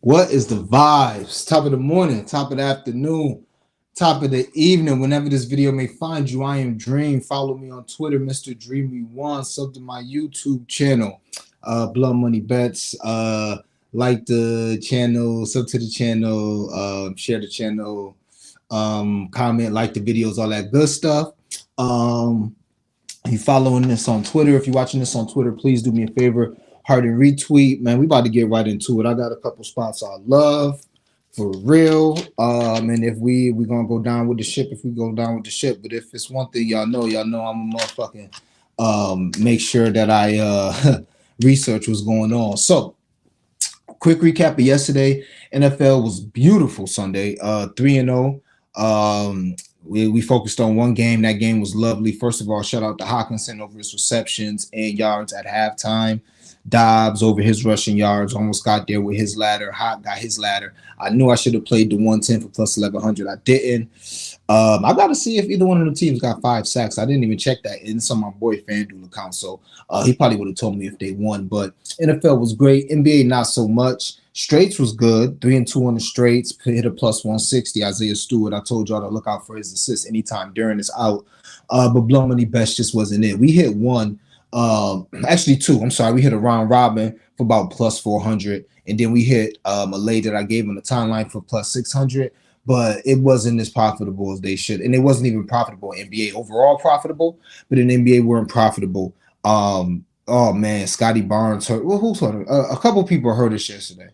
What is the vibes? Top of the morning, top of the afternoon, top of the evening, whenever this video may find you. I am Dream. Follow me on Twitter, Mr. Dreamy1. Sub to my YouTube channel, Blood Money Bets. Like the channel, sub to the channel, share the channel, comment, like the videos, all that good stuff. If you following this on Twitter, if you're watching this on Twitter, please do me a favor, heart and retweet. Man, we about to get right into it. I got a couple spots I love for real. And if we gonna go down with the ship, if we go down with the ship, but if it's one thing y'all know I'm a motherfucking make sure that I research what's going on. So quick recap of yesterday. NFL was beautiful Sunday. 3-0. We focused on one game. That game was lovely. First of all, shout out to Hawkinson over his receptions and yards at halftime. Dobbs over his rushing yards, almost got there with his ladder. Hawk got his ladder. I knew I should have played the 110 for plus 1100. I didn't. I got to see if either one of the teams got 5 sacks. I didn't even check that. It's on my boy FanDuel account, so he probably would have told me if they won. But NFL was great. NBA not so much. Straights was good. 3-2 on the straights. Hit a plus 160. Isaiah Stewart. I told y'all to look out for his assists anytime during this out. But Blow Money Best just wasn't it. We hit one. Actually two. I'm sorry. We hit a round robin for about plus 400, and then we hit a lay that I gave him the timeline for plus 600. But it wasn't as profitable as they should, and it wasn't even profitable in NBA overall profitable, but in NBA weren't profitable. Oh man, Scotty Barnes hurt. Well, who's hurt? A couple people hurt us yesterday.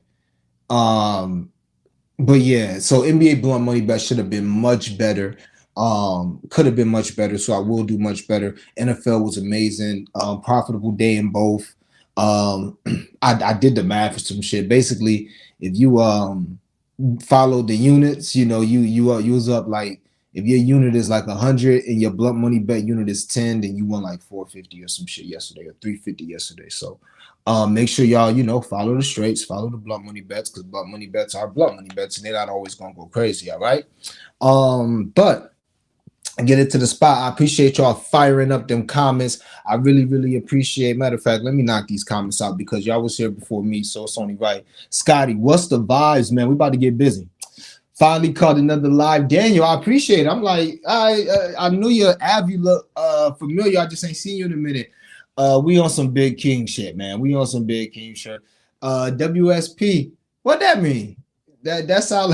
But yeah, so NBA blunt money bet should have been much better. Could have been much better, so I will do much better. NFL was amazing. Profitable day in both. I did the math for some shit. Basically, if you follow the units, you know, you use up like if your unit is like 100 and your blunt money bet unit is 10, then you won like 450 or some shit yesterday or 350 yesterday. So make sure y'all, you know, follow the straights, follow the blunt money bets, because blunt money bets are blunt money bets and they're not always gonna go crazy, all right? But get it to the spot. I appreciate y'all firing up them comments. I really, really appreciate. Matter of fact, let me knock these comments out because y'all was here before me, so it's only right. Scotty, what's the vibes, man? We about to get busy. Finally caught another live. Daniel, I appreciate it. I'm like, I knew your Av, you look familiar. I just ain't seen you in a minute. We on some big king shit, man. We on some big king shit. WSP, what that mean? That's how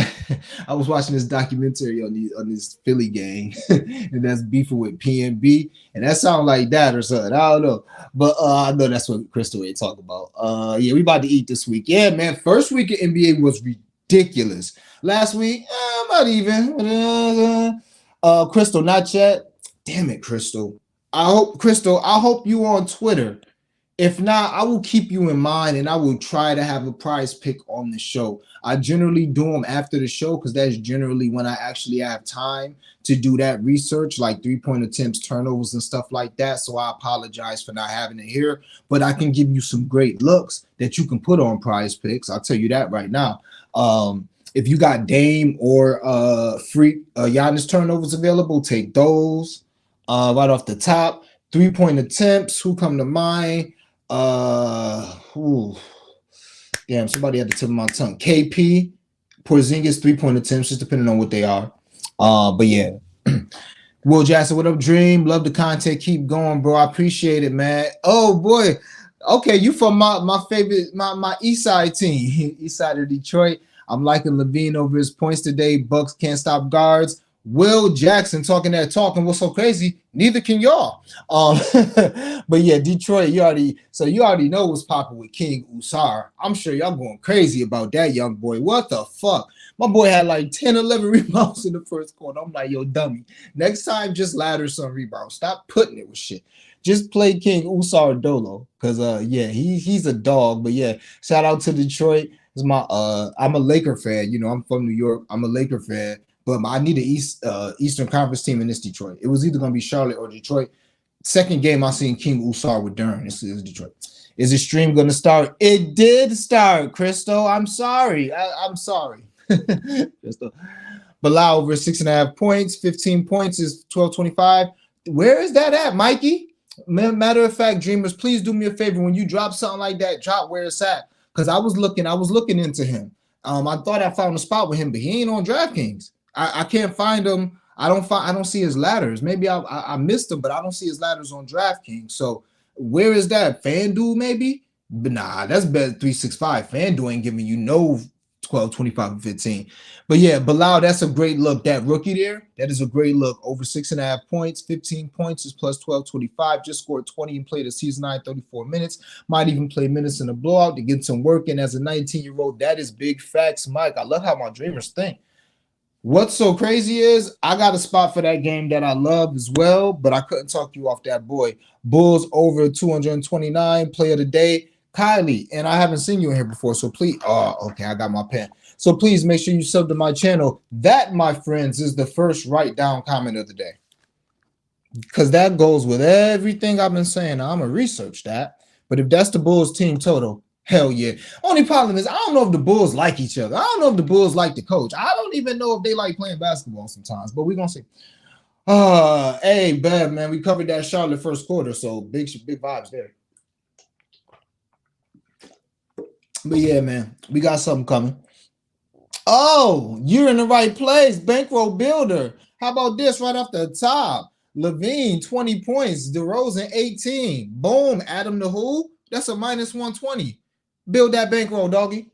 I was watching this documentary on this Philly gang, and that's beefing with PNB, and that sound like that or something. I don't know, but I know that's what Crystal ain't talk about. Yeah, we about to eat this week. Yeah, man. First week of NBA was ridiculous. Last week, not even. Crystal, not yet. Damn it, Crystal. I hope you on Twitter. If not, I will keep you in mind and I will try to have a prize pick on the show. I generally do them after the show because that's generally when I actually have time to do that research, like 3-point attempts, turnovers, and stuff like that. So I apologize for not having it here, but I can give you some great looks that you can put on prize picks. I'll tell you that right now. If you got Dame or free Giannis turnovers available, take those right off the top. 3-point attempts, who come to mind? Damn, somebody had the tip of my tongue. KP, Porzingis, 3-point attempts, just depending on what they are. But yeah. Will Jackson, what up, Dream? Love the content. Keep going, bro. I appreciate it, man. Oh boy. Okay, you from my favorite, my East Side team, East Side of Detroit. I'm liking Levine over his points today. Bucks can't stop guards. Will Jackson talking that talk, and what's so crazy? Neither can y'all. But yeah, Detroit, you already know what's popping with King Usar. I'm sure y'all going crazy about that young boy. What the fuck? My boy had like 10, 11 rebounds in the first quarter. I'm like, yo, dummy. Next time, just ladder some rebounds. Stop putting it with shit. Just play King Usar Dolo. Cause yeah, he's a dog. But yeah, shout out to Detroit. It's my I'm a Laker fan. You know, I'm from New York. I'm a Laker fan. But I need an Eastern Conference team in this Detroit. It was either going to be Charlotte or Detroit. Second game I seen King Usar with Durn. It's Detroit. Is the stream going to start? It did start, Crystal. I'm sorry. I'm sorry. Crystal. Bilal over 6.5 points. 15 points is 12.25. Where is that at, Mikey? Matter of fact, Dreamers, please do me a favor. When you drop something like that, drop where it's at. Because I was looking into him. I thought I found a spot with him, but he ain't on DraftKings. I can't find him. I don't see his ladders. Maybe I missed him, but I don't see his ladders on DraftKings. So where is that? FanDuel maybe? But nah, that's Bet 365. FanDuel ain't giving you no 12, 25, and 15. But yeah, Bilal, that's a great look. That rookie there, that is a great look. Over 6.5 points, 15 points is plus 12.25. Just scored 20 and played a season 9, 34 minutes. Might even play minutes in a blowout to get some work in as a 19-year-old. That is big facts, Mike. I love how my dreamers think. What's so crazy is I got a spot for that game that I love as well, but I couldn't talk you off that boy. Bulls over 229, play of the day. Kylie, and I haven't seen you in here before, so please. Oh, okay, I got my pen. So please make sure you sub to my channel. That, my friends, is the first write down comment of the day, because that goes with everything I've been saying. Now, I'm gonna research that, but if that's the Bulls team total, hell yeah. Only problem is I don't know if the Bulls like each other. I don't know if the Bulls like the coach. I don't even know if they like playing basketball sometimes, but we're gonna see. Hey, bad man, we covered that Charlotte first quarter, so big vibes there. But yeah, man, we got something coming. Oh, you're in the right place. Bankroll Builder. How about this right off the top? Levine, 20 points. DeRozan, 18. Boom. Adam the Who? That's a minus 120. Build that bankroll, doggy.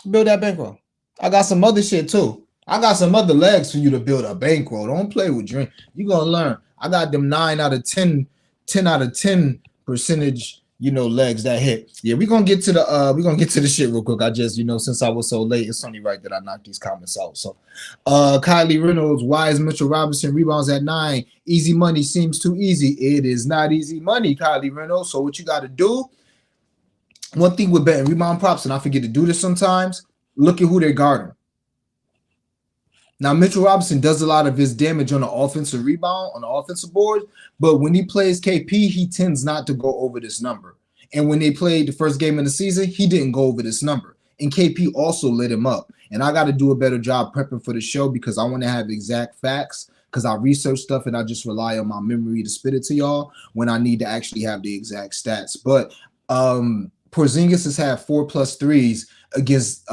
Build that bankroll. I got some other shit too. I got some other legs for you to build a bankroll. Don't play with drink. You're going to learn. I got them 9 out of 10, 10 out of 10 percentage legs that hit. Yeah, we're gonna get to the shit real quick. I just, since I was so late, it's only right that I knock these comments out. So Kylie Reynolds, why is Mitchell Robinson rebounds at 9? Easy money seems too easy. It is not easy money, Kylie Reynolds. So what you gotta do, one thing with betting rebound props, and I forget to do this sometimes, look at who they're guarding. Now, Mitchell Robinson does a lot of his damage on the offensive rebound, on the offensive board, but when he plays KP, he tends not to go over this number. And when they played the first game of the season, he didn't go over this number. And KP also lit him up. And I got to do a better job prepping for the show because I want to have exact facts, because I research stuff and I just rely on my memory to spit it to y'all when I need to actually have the exact stats. But Porzingis has had 4+ threes against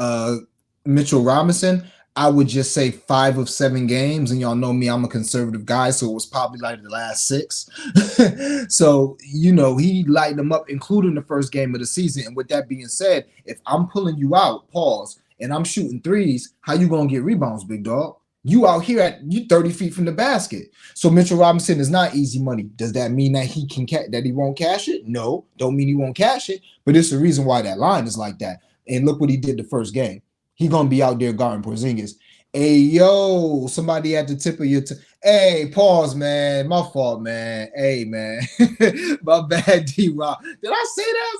Mitchell Robinson. I would just say 5 of 7 games, and y'all know me, I'm a conservative guy, so it was probably like the last 6. So, he lightened them up, including the first game of the season. And with that being said, if I'm pulling you out, pause, and I'm shooting threes, how you gonna get rebounds, big dog? You out here at 30 feet from the basket. So Mitchell Robinson is not easy money. Does that mean that he won't cash it? No, don't mean he won't cash it, but it's the reason why that line is like that. And look what he did the first game. He gonna be out there guarding Porzingis. Hey, yo, somebody at the tip of your hey, pause, man. My fault, man. Hey, man. My bad, D-Rock. Did I say that?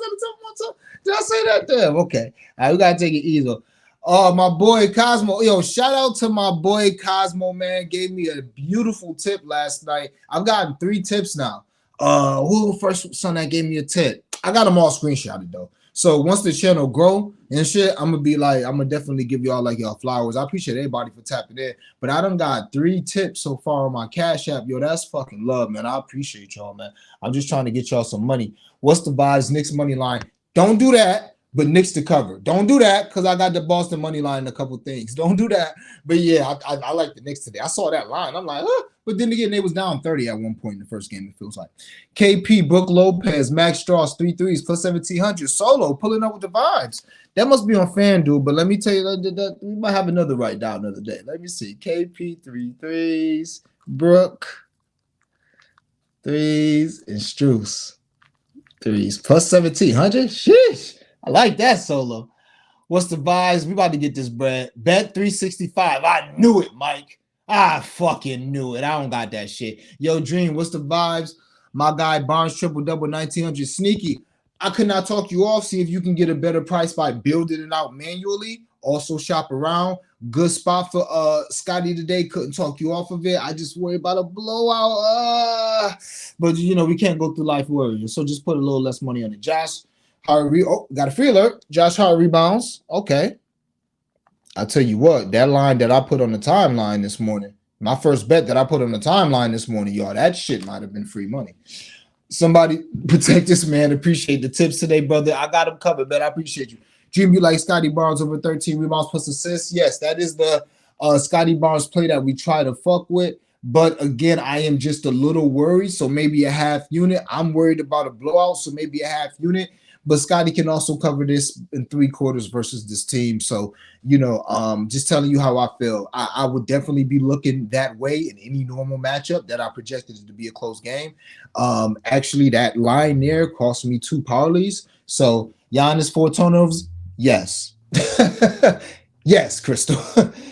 Did I say that? Damn, okay. All right, we gotta take it easy. Oh, my boy Cosmo. Yo, shout out to my boy Cosmo, man. Gave me a beautiful tip last night. I've gotten 3 tips now. Who the first son that gave me a tip? I got them all screenshotted though. So once the channel grow and shit, I'm gonna definitely give y'all like y'all flowers. I appreciate everybody for tapping in. But I done got 3 tips so far on my Cash App. Yo, that's fucking love, man. I appreciate y'all, man. I'm just trying to get y'all some money. What's the vibes? Knicks money line. Don't do that, but Knicks to cover. Don't do that because I got the Boston money line in a couple things. Don't do that. But yeah, I like the Knicks today. I saw that line. I'm like, huh. But then again, they was down 30 at one point in the first game, it feels like. KP, Brook Lopez, Max Strauss, 3 threes, plus 1,700. Solo, pulling up with the vibes. That must be on FanDuel, but let me tell you, that we might have another write down another day. Let me see. KP, 3 threes, Brook, 3s, and Strauss, 3s, plus 1,700. Sheesh. I like that, Solo. What's the vibes? We about to get this bread. Bet 365. I knew it, Mike. I fucking knew it. I don't got that shit. Yo, Dream, what's the vibes? My guy Barnes triple-double 1,900 sneaky. I could not talk you off. See if you can get a better price by building it out manually. Also shop around. Good spot for Scotty today. Couldn't talk you off of it. I just worry about a blowout. But we can't go through life worrying. So just put a little less money on it. Josh Hart, got a free alert. Josh Hart rebounds. Okay. I'll tell you what, that line that I put on the timeline this morning, my first bet that I put on the timeline this morning, y'all, that shit might have been free money. Somebody protect this man. Appreciate the tips today, brother. I got him covered, man. I appreciate you. Dream you like Scotty Barnes over 13 rebounds plus assists. Yes, that is the Scotty Barnes play that we try to fuck with. But again, I am just a little worried. So maybe a half unit. I'm worried about a blowout. So maybe a half unit. But Scotty can also cover this in 3/4 versus this team. So, just telling you how I feel. I would definitely be looking that way in any normal matchup that I projected it to be a close game. Actually, that line there cost me 2 parlays. So Giannis 4 turnovers. Yes. Yes, Crystal.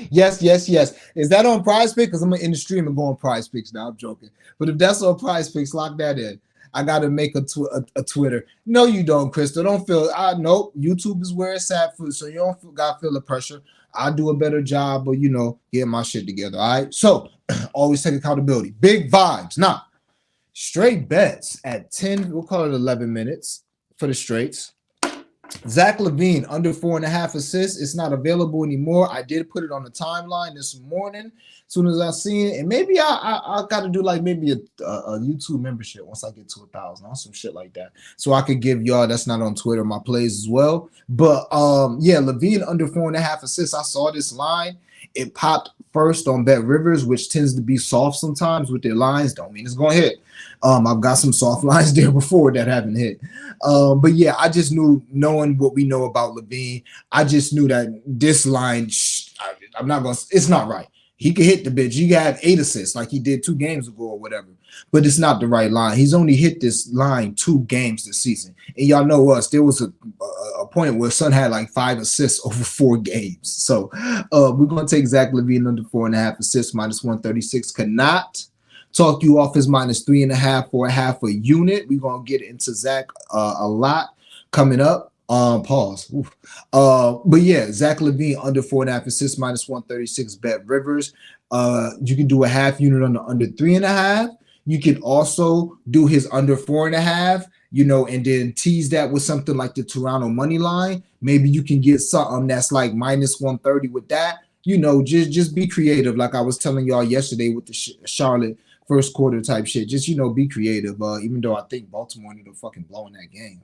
Yes, yes, yes. Is that on Prize Picks? Because I'm in the stream and go on Prize Picks now. I'm joking. But if that's on Prize Picks, lock that in. I got to make a Twitter. No, you don't, Crystal. Don't feel. Nope. YouTube is where it's at, so you don't got to feel the pressure. I do a better job, but get my shit together. All right. So always take accountability. Big vibes. Now, straight bets at 10. We'll call it 11 minutes for the straights. Zach LaVine under 4.5 assists. It's not available anymore. I did put it on the timeline this morning. As soon as I seen it, and maybe I got to do like maybe a YouTube membership once I get to 1,000 or some shit like that, so I could give y'all that's not on Twitter my plays as well. But yeah, LaVine under 4.5 assists. I saw this line. It popped first on Bet Rivers, which tends to be soft sometimes with their lines. Don't mean it's gonna hit. I've got some soft lines there before that haven't hit. But yeah, I just knew, knowing what we know about LaVine, I just knew that this line, I'm not gonna. It's not right. He could hit the bitch. He got 8 assists like he did 2 games ago or whatever. But it's not the right line. He's only hit this line 2 games this season. And y'all know us. There was a point where Son had like 5 assists over 4 games. So we're going to take Zach LaVine under 4.5 assists, minus 136. Cannot talk you off his minus 3.5 for a half a unit. We're going to get into Zach a lot coming up. Pause. But yeah, Zach LaVine under 4.5 assists, minus 136. Bet Rivers. You can do a half unit on the under 3.5. You can also do his under 4.5, and then tease that with something like the Toronto money line. Maybe you can get something that's like minus 130 with that. Just be creative. Like I was telling y'all yesterday with the Charlotte first quarter type shit. Just be creative. Even though I think Baltimore ended up fucking blowing that game.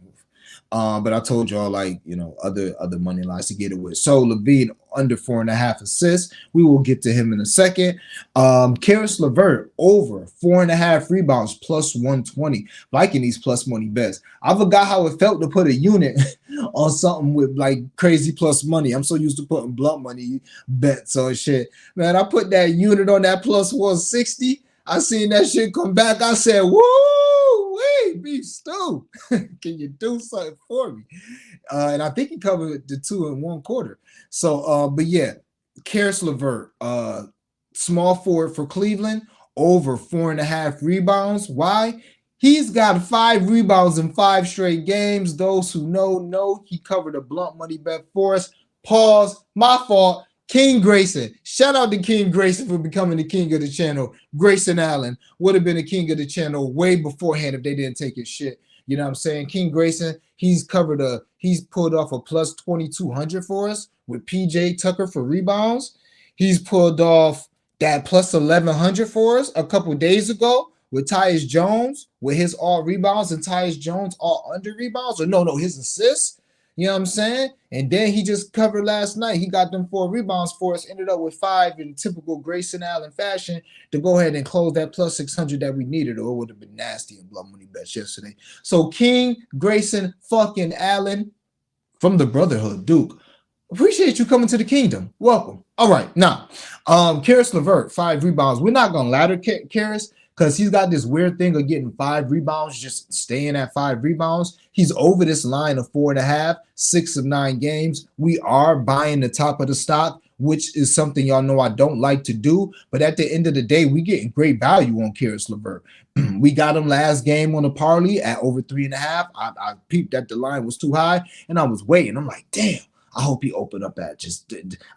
But I told y'all other money lines to get it with. So LaVine under 4.5 assists. We will get to him in a second. Caris LeVert over 4.5 rebounds plus 120. Liking these plus money bets. I forgot how it felt to put a unit on something with like crazy plus money. I'm so used to putting blunt money bets on shit. Man, I put that unit on that plus 160. I seen that shit come back. I said, woo! Wait, Beef Stew, can you do something for me? And I think he covered the 2 1/4. So, but yeah, Caris LeVert, small forward for Cleveland, over 4.5 rebounds. Why? He's got 5 rebounds in 5 straight games. Those who know he covered a blunt money bet for us. Pause. My fault. King Grayson. Shout out to King Grayson for becoming the king of the channel. Grayson Allen would have been the king of the channel way beforehand if they didn't take his shit. You know what I'm saying? King Grayson, he's pulled off a plus 2,200 for us with PJ Tucker for rebounds. He's pulled off that plus 1,100 for us a couple days ago with Tyus Jones, with his all rebounds and Tyus Jones all under rebounds. Or no, his assists. You know what I'm saying? And then he just covered last night. He got them 4 rebounds for us, ended up with 5 in typical Grayson Allen fashion to go ahead and close that plus 600 that we needed, or it would have been nasty in Blood Money Bets yesterday. So King, Grayson, fucking Allen from the Brotherhood, Duke. Appreciate you coming to the kingdom. Welcome. All right, now, Caris LeVert, 5 rebounds. We're not going to ladder Caris because he's got this weird thing of getting 5 rebounds, just staying at 5 rebounds. He's over this line of 4.5, 6 of 9 games. We are buying the top of the stock, which is something y'all know I don't like to do. But at the end of the day, we getting great value on Caris LeVert. We got him last game on the parlay at over 3.5. I peeped that the line was too high, and I was waiting. I'm like, damn, I hope he opened up at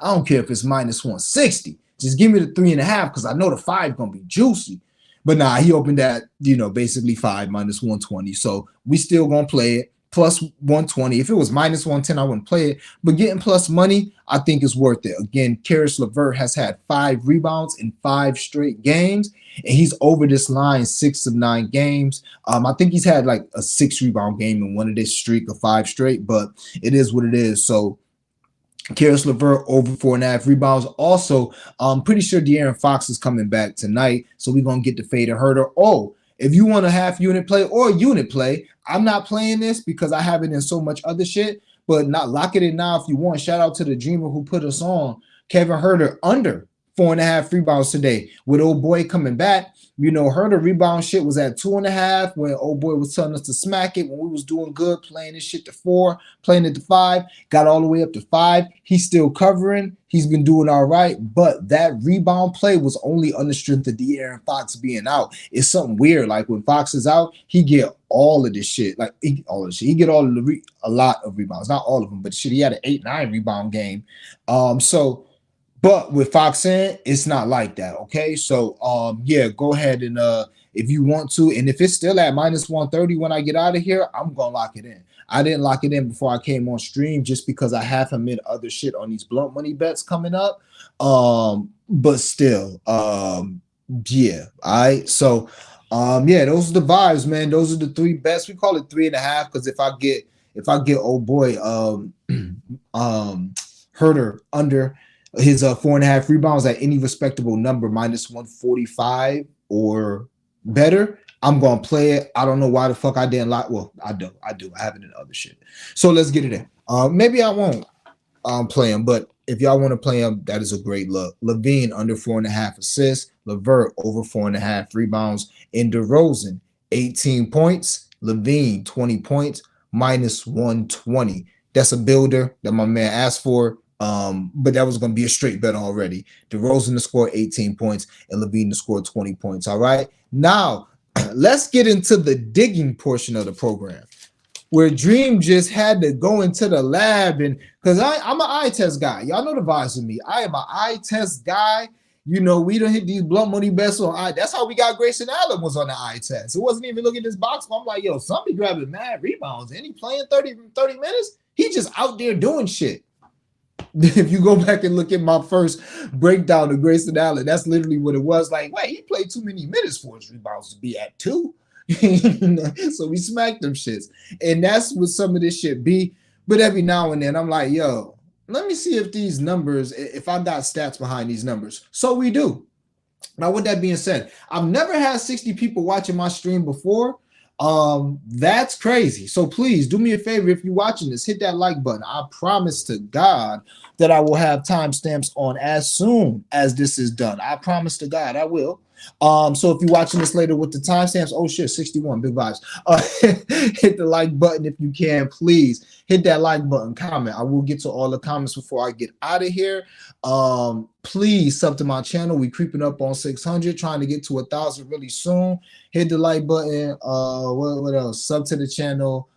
I don't care if it's minus 160. Just give me the 3.5 because I know the 5 going to be juicy. But nah, he opened at, basically 5 minus 120. So we still going to play it. plus 120. If it was minus 110, I wouldn't play it. But getting plus money, I think is worth it. Again, Caris LeVert has had 5 rebounds in 5 straight games, and he's over this line 6 of 9 games. I think he's had like a 6 rebound game in one of this streak of 5 straight, but it is what it is. So Caris LeVert over 4.5 rebounds. Also, I'm pretty sure De'Aaron Fox is coming back tonight, so we're gonna get the fade of Herder. Oh, if you want a half unit play or unit play, I'm not playing this because I have it in so much other shit. But not lock it in now if you want. Shout out to the dreamer who put us on. Kevin Herder under 4.5 rebounds today with old boy coming back. You know, Herder rebound shit was at 2.5 when old boy was telling us to smack it when we was doing good, playing this shit to 4, playing it to 5, got all the way up to 5. He's still covering. He's been doing all right, but that rebound play was only on the strength of De'Aaron Fox being out. It's something weird. Like when Fox is out, he get all of this shit. Like all of this shit. He get all of a lot of rebounds, not all of them, but shit. He had an 8-9 rebound game. But with Fox in, it's not like that. Okay. So yeah, go ahead and if you want to, and if it's still at minus 130 when I get out of here, I'm gonna lock it in. I didn't lock it in before I came on stream just because I have him in other shit on these blunt money bets coming up. But still, yeah. All right. So yeah, those are the vibes, man. Those are the 3 bets. We call it 3.5 because if I get old boy Herder under his 4.5 rebounds at any respectable number, minus 145 or better, I'm gonna play it. I don't know why the fuck I didn't like. Well, I do. I have it in other shit. So let's get it in. Maybe I won't play him, but if y'all want to play him, that is a great look. LaVine under 4.5 assists, LeVert over 4.5 rebounds, and DeRozan 18 points, LaVine 20 points, minus 120. That's a builder that my man asked for. But that was going to be a straight bet already. DeRozan to score 18 points and LaVine to score 20 points. All right. Now, let's get into the digging portion of the program where Dream just had to go into the lab. And because I'm an eye test guy. Y'all know the vibes of me. I am an eye test guy. You know, we don't hit these blunt money bets on eye. That's how we got Grayson Allen was on the eye test. It wasn't even looking at this box. I'm like, yo, somebody grabbing mad rebounds. And he playing 30 minutes. He just out there doing shit. If you go back and look at my first breakdown of Grayson Allen, that's literally what it was. Like, wait, he played too many minutes for his rebounds to be at 2. So we smacked them shits. And that's what some of this shit be. But every now and then I'm like, yo, let me see if these numbers, if I got stats behind these numbers. So we do. Now, with that being said, I've never had 60 people watching my stream before. That's crazy. So please do me a favor. If you're watching this, hit that like button. I promise to God that I will have timestamps on as soon as this is done. I promise to God I will. So if you're watching this later with the timestamps, oh shit, 61, big vibes. Hit the like button if you can, please. Hit that like button, comment. I will get to all the comments before I get out of here. Please sub to my channel. We creeping up on 600, trying to get to 1,000 really soon. Hit the like button. What else? Sub to the channel.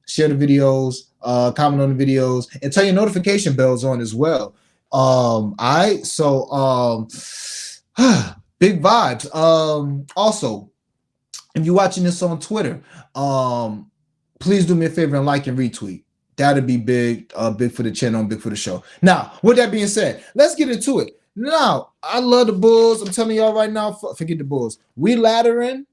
Share the videos. Comment on the videos, and turn your notification bells on as well. All right. So big vibes. Also, if you're watching this on Twitter, please do me a favor and like and retweet. That'd be big, big for the channel and big for the show. Now, with that being said, let's get into it. Now, I love the Bulls. I'm telling y'all right now, forget the Bulls. We laddering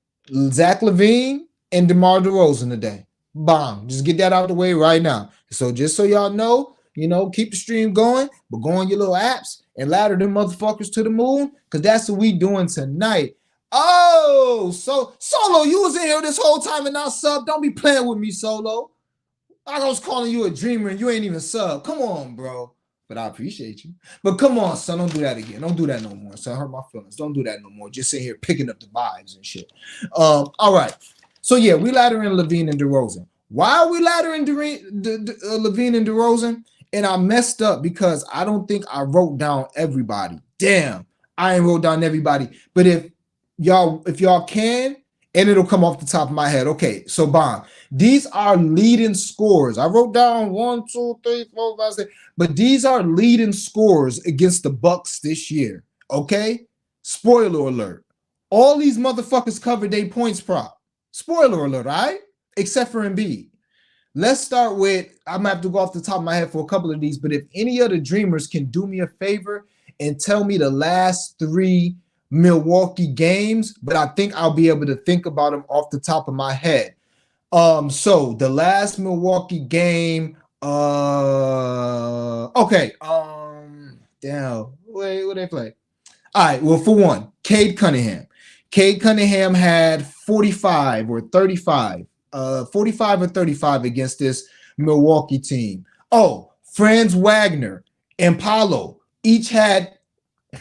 Zach LaVine and DeMar DeRozan today. Bomb. Just get that out the way right now. So just so y'all know, you know, keep the stream going, but go on your little apps and ladder them motherfuckers to the moon, because that's what we doing tonight. Oh, so Solo, you was in here this whole time and not sub. Don't be playing with me, Solo. I was calling you a dreamer and you ain't even sub. Come on, bro. But I appreciate you. But come on, son. Don't do that again. Don't do that no more. Son, hurt my feelings. Don't do that no more. Just sit here picking up the vibes and shit. All right. So, yeah, we laddering LaVine and DeRozan. Why are we laddering LaVine and DeRozan? And I messed up because I don't think I wrote down everybody. Damn, I ain't wrote down everybody. But if y'all can, and it'll come off the top of my head. Okay, so Bond, these are leading scores. I wrote down 1, 2, 3, 4, 5, 6, but these are leading scores against the Bucks this year. Okay, spoiler alert: all these motherfuckers covered their points prop. Spoiler alert, all right? Except for Embiid. let's start with, I'm gonna have to go off the top of my head for a couple of these, but if any of the dreamers can do me a favor and tell me the last three Milwaukee games, but I think I'll be able to think about them off the top of my head. So the last Milwaukee game, okay, damn, wait, what they play? All right, well, for one, Cade Cunningham. Cade Cunningham had 45 or 35, 45 or 35 against this Milwaukee team. Oh, Franz Wagner and Paolo each had,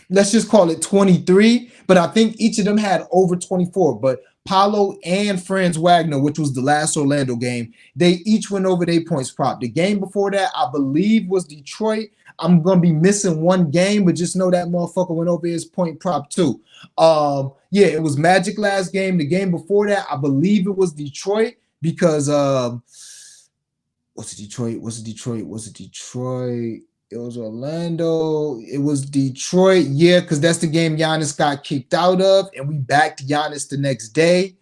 let's just call it 23, but I think each of them had over 24. But Paolo and Franz Wagner, which was the last Orlando game, they each went over their points prop. The game before that, I believe, was Detroit. I'm gonna be missing one game, but just know that motherfucker went over his point prop too. Yeah, it was Magic last game. The game before that, I believe it was Detroit because what's it Detroit? Was it Detroit? Was it Detroit? It was Orlando. It was Detroit. Yeah, because that's the game Giannis got kicked out of, and we backed Giannis the next day.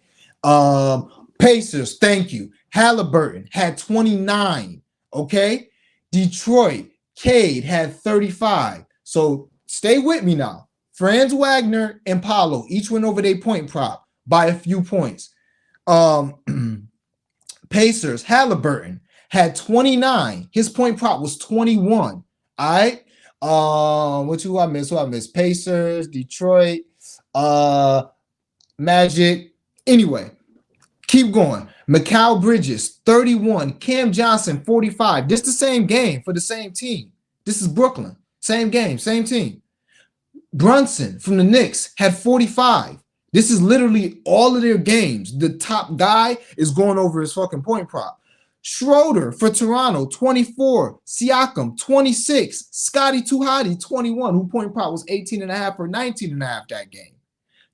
Pacers, thank you. Halliburton had 29. Okay. Detroit, Cade had 35. So stay with me now. Franz Wagner and Paolo each went over their point prop by a few points. Pacers, Halliburton had 29. His point prop was 21. All right. Who I missed? Pacers, Detroit, Magic. Anyway, keep going. Mikal Bridges, 31. Cam Johnson, 45. This is the same game for the same team. This is Brooklyn. Same game, same team. Brunson from the Knicks had 45. This is literally all of their games. The top guy is going over his fucking point prop. Schroeder for Toronto, 24. Siakam, 26. Scotty Too Hotty, 21, who point prop was 18.5 or 19.5 that game.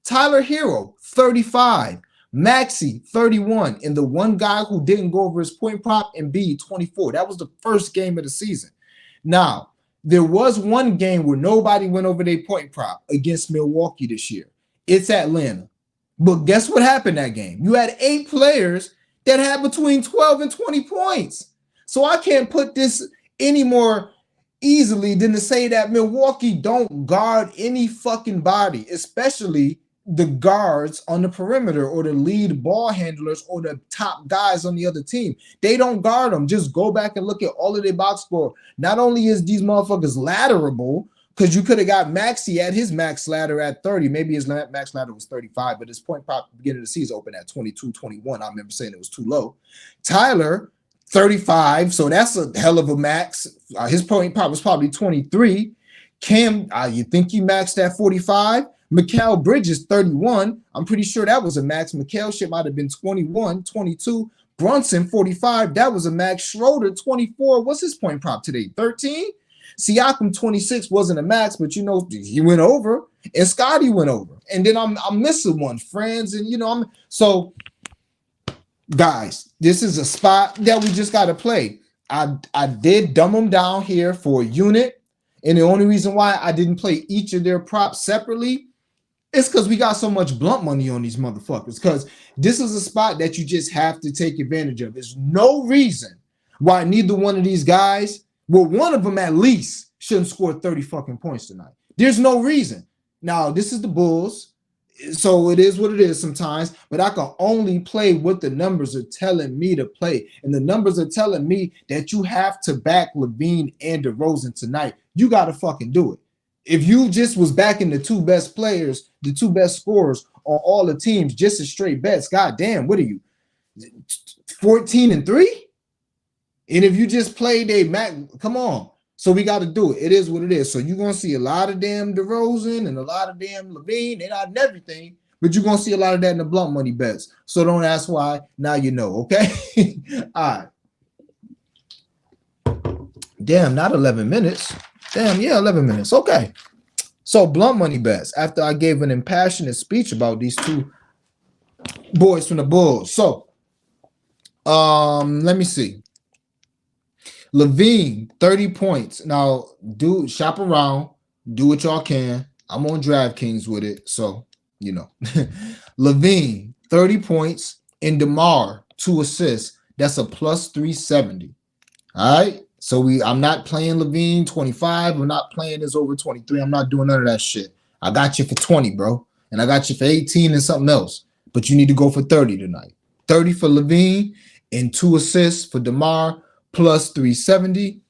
Tyler Hero, 35. Maxey, 31. And the one guy who didn't go over his point prop, Embiid, 24. That was the first game of the season. Now, there was one game where nobody went over their point prop against Milwaukee this year. It's Atlanta. But guess what happened that game? You had 8 players that had between 12 and 20 points. So I can't put this any more easily than to say that Milwaukee don't guard any fucking body, especially the guards on the perimeter or the lead ball handlers or the top guys on the other team. They don't guard them. Just go back and look at all of their box score. Not only is these motherfuckers ladderable, because you could have got Maxey at his max ladder at 30. Maybe his max ladder was 35, but his point prop at the beginning of the season opened at 22, 21. I remember saying it was too low. Tyler, 35, so that's a hell of a max. His point prop was probably 23. Cam, you think he maxed at 45? Mikal Bridges, 31. I'm pretty sure that was a max. Mikal shit might have been 21, 22. Brunson, 45. That was a max. Schroeder, 24. What's his point prop today? 13? Siakam, 26 wasn't a max, but you know, he went over. And Scotty went over. And then I'm missing one. Friends, and you know, so guys, this is a spot that we just got to play. I did dumb them down here for a unit. And the only reason why I didn't play each of their props separately is because we got so much blunt money on these motherfuckers. Because this is a spot that you just have to take advantage of. There's no reason why neither one of these guys, well, one of them at least, shouldn't score 30 fucking points tonight. There's no reason. Now, this is the Bulls. So it is what it is sometimes, but I can only play what the numbers are telling me to play. And the numbers are telling me that you have to back LaVine and DeRozan tonight. You got to fucking do it. If you just was backing the two best players, the two best scorers on all the teams, just as straight bets, goddamn, what are you, 14-3? And if you just played a Mac, come on. So we got to do it. It is what it is. So you're going to see a lot of damn DeRozan and a lot of damn LaVine. They're not in everything, but you're going to see a lot of that in the blunt money bets. So don't ask why. Now you know, okay? All right. Damn, not 11 minutes. Damn, yeah, 11 minutes. Okay. So blunt money bets. After I gave an impassioned speech about these two boys from the Bulls. So let me see. LaVine, 30 points. Now, shop around. Do what y'all can. I'm on DraftKings with it. So, you know. LaVine, 30 points. And DeMar, 2 assists. That's a plus 370. All right. So I'm not playing Levine 25. I'm not playing this over 23. I'm not doing none of that shit. I got you for 20, bro. And I got you for 18 and something else. But you need to go for 30 tonight. 30 for Levine and 2 assists for DeMar plus 370.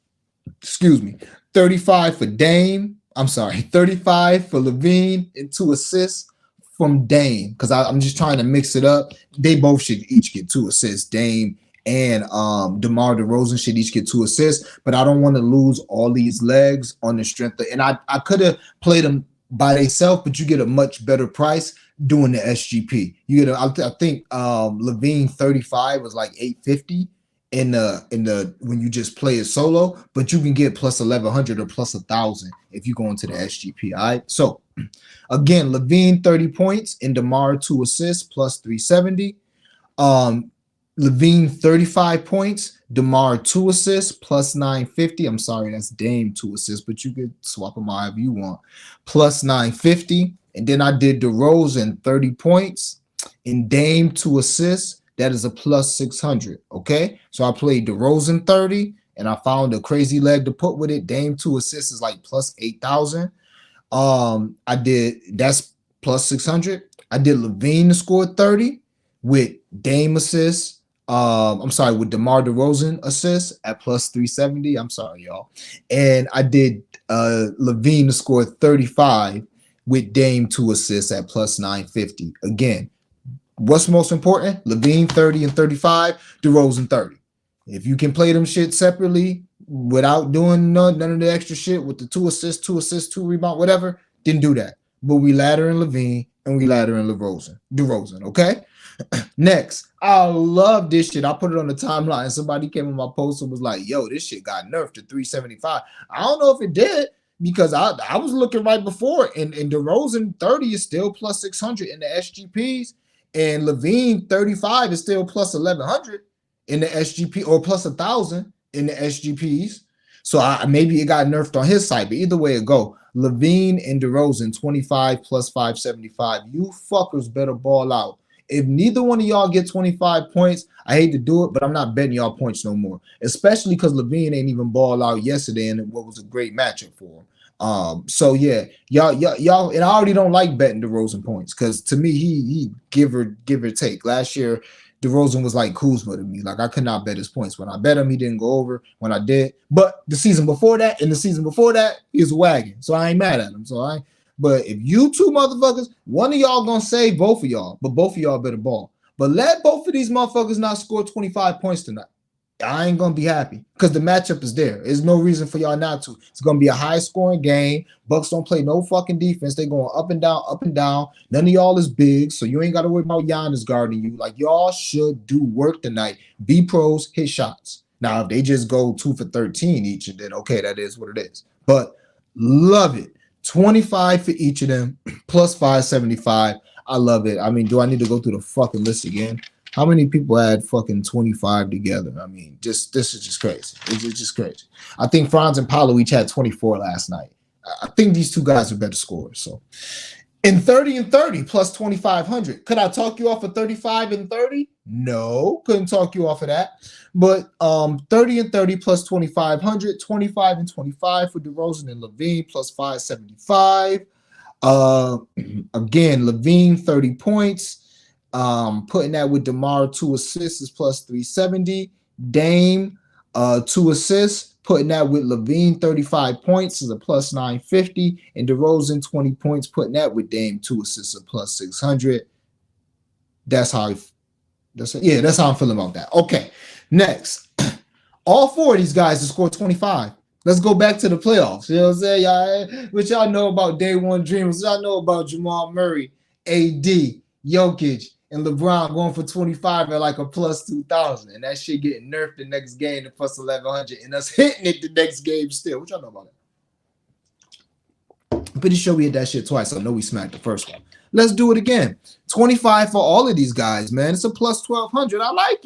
Excuse me. 35 for Dame. I'm sorry. 35 for Levine and 2 assists from Dame. Because I'm just trying to mix it up. They both should each get 2 assists. Dame and DeMar DeRozan should each get 2 assists, but I don't want to lose all these legs on the strength of, and I could have played them by themselves, but you get a much better price doing the SGP. You get I think Levine 35 was like 850 in the when you just play it solo, but you can get plus 1100 or plus 1000 if you go into the SGP. All right. So again, Levine 30 points and DeMar 2 assists plus 370. Levine 35 points, DeMar 2 assists plus 950. I'm sorry, that's Dame 2 assists, but you could swap them however you want. Plus 950. And then I did DeRozan 30 points and Dame 2 assists. That is a plus 600. Okay. So I played DeRozan 30 and I found a crazy leg to put with it. Dame 2 assists is like plus 8,000. I did that's plus 600. I did Levine to score 30 with Dame assists. I'm sorry, with DeMar DeRozan assists at plus 370. I'm sorry, y'all. And I did Levine to score 35 with Dame 2 assists at plus 950. Again, what's most important? Levine 30 and 35, DeRozan 30. If you can play them shit separately without doing none of the extra shit with the 2 assists, 2 rebound, whatever, then do that. But we ladder in Levine and we ladder in DeRozan, okay? Next, I love this shit. I put it on the timeline. Somebody came on my post and was like, yo, this shit got nerfed to 375. I don't know if it did because I was looking right before and DeRozan 30 is still plus 600 in the SGPs and Levine 35 is still plus 1100 in the SGP or plus 1,000 in the SGPs. So maybe it got nerfed on his side, but either way it go. Levine and DeRozan 25 plus 575. You fuckers better ball out. If neither one of y'all get 25 points, I hate to do it, but I'm not betting y'all points no more. Especially because Levine ain't even ball out yesterday, and what was a great matchup for him. So yeah, y'all, and I already don't like betting DeRozan points because to me he give or take. Last year, DeRozan was like Kuzma to me. Like I could not bet his points. When I bet him, he didn't go over. When I did, but the season before that and the season before that, he was wagging. So I ain't mad at him. But if you two motherfuckers, one of y'all gonna save both of y'all, but both of y'all better ball. But let both of these motherfuckers not score 25 points tonight. I ain't gonna be happy because the matchup is there. There's no reason for y'all not to. It's gonna be a high scoring game. Bucks don't play no fucking defense. They going up and down, up and down. None of y'all is big, so you ain't gotta worry about Giannis guarding you. Like y'all should do work tonight. Be pros, hit shots. Now if they just go 2 for 13 each, and then okay, that is what it is. But love it. 25 for each of them, plus 575. I love it. I mean, do I need to go through the fucking list again? How many people had fucking 25 together? I mean, this is just crazy. It's just crazy. I think Franz and Paolo each had 24 last night. I think these two guys are better scorers. So in 30 and 30 plus 2,500. Could I talk you off of 35 and 30? No, couldn't talk you off of that. But 30 and 30 plus 2,500, 25 and 25 for DeRozan and Levine plus 575. Again, Levine 30 points. Putting that with DeMar 2 assists is plus 370. Dame 2 assists. Putting that with Levine 35 points is a plus 950. And DeRozan 20 points. Putting that with Dame 2 assists is a plus 600. That's how I'm feeling about that. Okay, next. All 4 of these guys have scored 25. Let's go back to the playoffs. You know what I'm saying? Y'all, what y'all know about day one dreamers? Y'all know about Jamal Murray, AD, Jokic, and LeBron going for 25 at like a plus 2,000. And that shit getting nerfed the next game to plus 1,100. And us hitting it the next game still. What y'all know about that? I'm pretty sure we hit that shit twice. I know we smacked the first one. Let's do it again. 25 for all of these guys, man. It's a plus 1,200. I like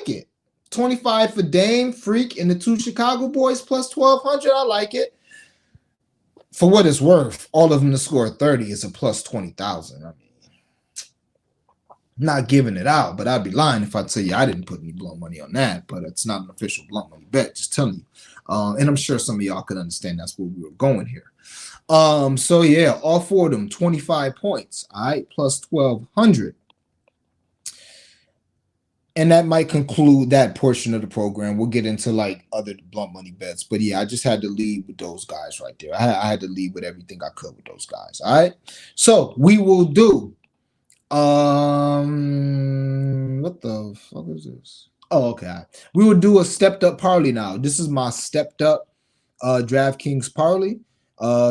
it. 25 for Dame, Freak, and the 2 Chicago boys plus 1,200. I like it. For what it's worth, all of them to score 30 is a plus 20,000. I mean, not giving it out, but I'd be lying if I tell you I didn't put any blunt money on that. But it's not an official blunt money bet. Just telling you. And I'm sure some of y'all could understand that's where we were going here. So yeah, all four of them, 25 points. All right, plus 1,200. And that might conclude that portion of the program. We'll get into like other blunt money bets, but yeah, I just had to lead with those guys right there. I had to lead with everything I could with those guys. All right, so we will do. What the fuck is this? Oh, okay. We will do a stepped up parlay now. This is my stepped up DraftKings parlay.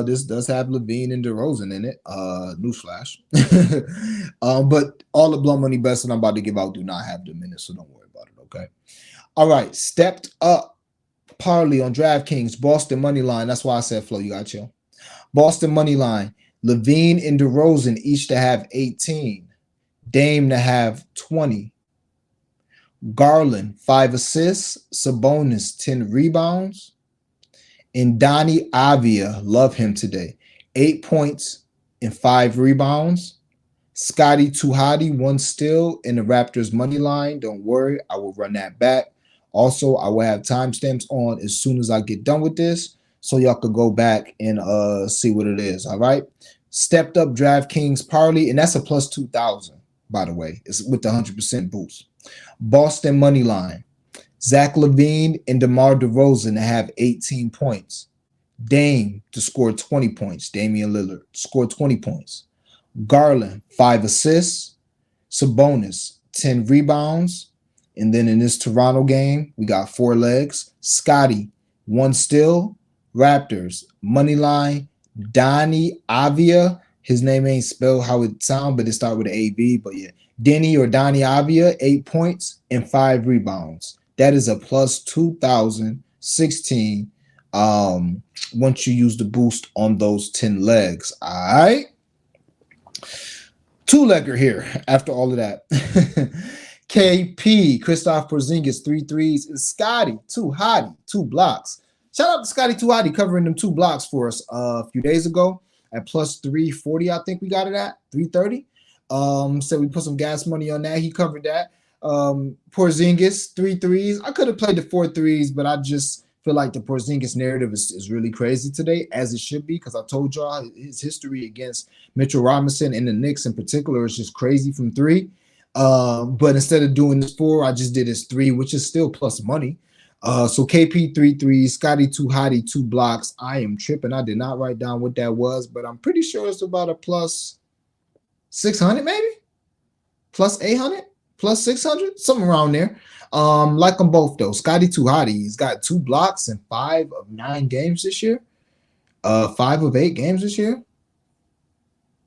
This does have Levine and DeRozan in it. Newsflash. But all the blunt money bets that I'm about to give out do not have them in it, so don't worry about it. Okay. All right. Stepped up parlay on DraftKings. Boston money line. That's why I said Flo. You got chill. Boston money line. Levine and DeRozan each to have 18. Dame to have 20. Garland 5 assists. Sabonis 10 rebounds. And Donnie Avia, love him today, 8 points and 5 rebounds. Scotty Tuhati, 1 steal in the Raptors money line. Don't worry, I will run that back. Also, I will have timestamps on as soon as I get done with this, so y'all could go back and see what it is. All right. Stepped up DraftKings parlay, and that's a plus 2,000, by the way. It's with the 100% boost. Boston money line. Zach LaVine and DeMar DeRozan to have 18 points. Dame to score 20 points. Damian Lillard scored 20 points. Garland, 5 assists. Sabonis, 10 rebounds. And then in this Toronto game, we got 4 legs. Scotty, 1 steal. Raptors, money line. Donnie Avia. His name ain't spelled how it sounds, but it starts with an A-V. But yeah, Denny or Donnie Avia, 8 points and 5 rebounds. That is a plus 2,016 once you use the boost on those 10 legs. All right. 2-legger here after all of that. KP, Kristaps Porzingis, 3 threes, and Scotty Tuhati, 2 blocks. Shout out to Scotty Tuhati covering them 2 blocks for us a few days ago at plus 340. I think we got it at 330. So we put some gas money on that. He covered that. Porzingis, 3 threes. I could have played the 4 threes, but I just feel like the Porzingis narrative is really crazy today, as it should be, because I told y'all his history against Mitchell Robinson and the Knicks in particular is just crazy from 3. But instead of doing this 4, I just did his 3, which is still plus money. So KP 3 threes, Scotty Tuhati 2 blocks. I am tripping. I did not write down what that was, but I'm pretty sure it's about a plus 600, maybe plus 800. Plus 600, something around there. Like them both though. Scotty Tuhati, he's got 2 blocks in 5 of 9 games this year. 5 of 8 games this year.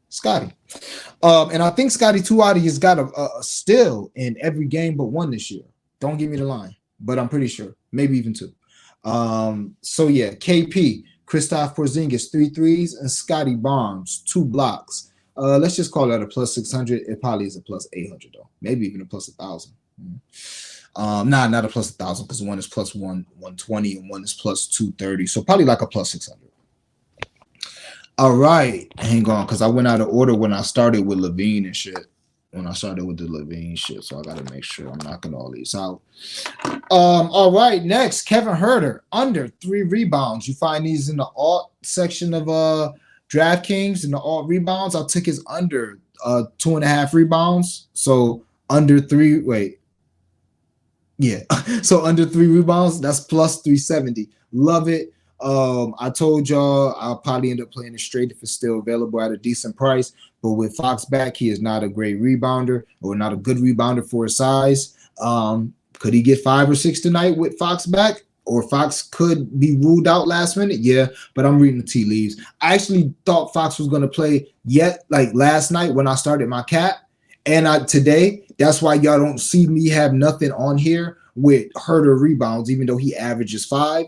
Scotty. And I think Scotty Tuhati has got a steal in every game but 1 this year. Don't give me the line, but I'm pretty sure. Maybe even 2. So yeah, KP, Kristaps Porzingis, 3 threes, and Scotty Barnes, 2 blocks. Let's just call that a plus 600. It probably is a plus 800 though. Maybe even a plus 1,000. Not a plus 1,000 because one is plus 120 and one is plus 230. So probably like a plus 600. All right, hang on, because I went out of order when I started with Levine and shit. When I started with the Levine shit, so I gotta make sure I'm knocking all these out. All right, next, Kevin Huerter, under 3 rebounds. You find these in the alt section of DraftKings, in the alt rebounds. I took his under 2.5 rebounds. So under 3, wait. Yeah, so under 3 rebounds, that's plus 370. Love it. I told y'all I'll probably end up playing it straight if it's still available at a decent price. But with Fox back, he is not a great rebounder or not a good rebounder for his size. Could he get 5 or 6 tonight with Fox back? Or Fox could be ruled out last minute? Yeah, but I'm reading the tea leaves. I actually thought Fox was going to play like last night when I started my cap. And today, that's why y'all don't see me have nothing on here with Huerter rebounds, even though he averages 5.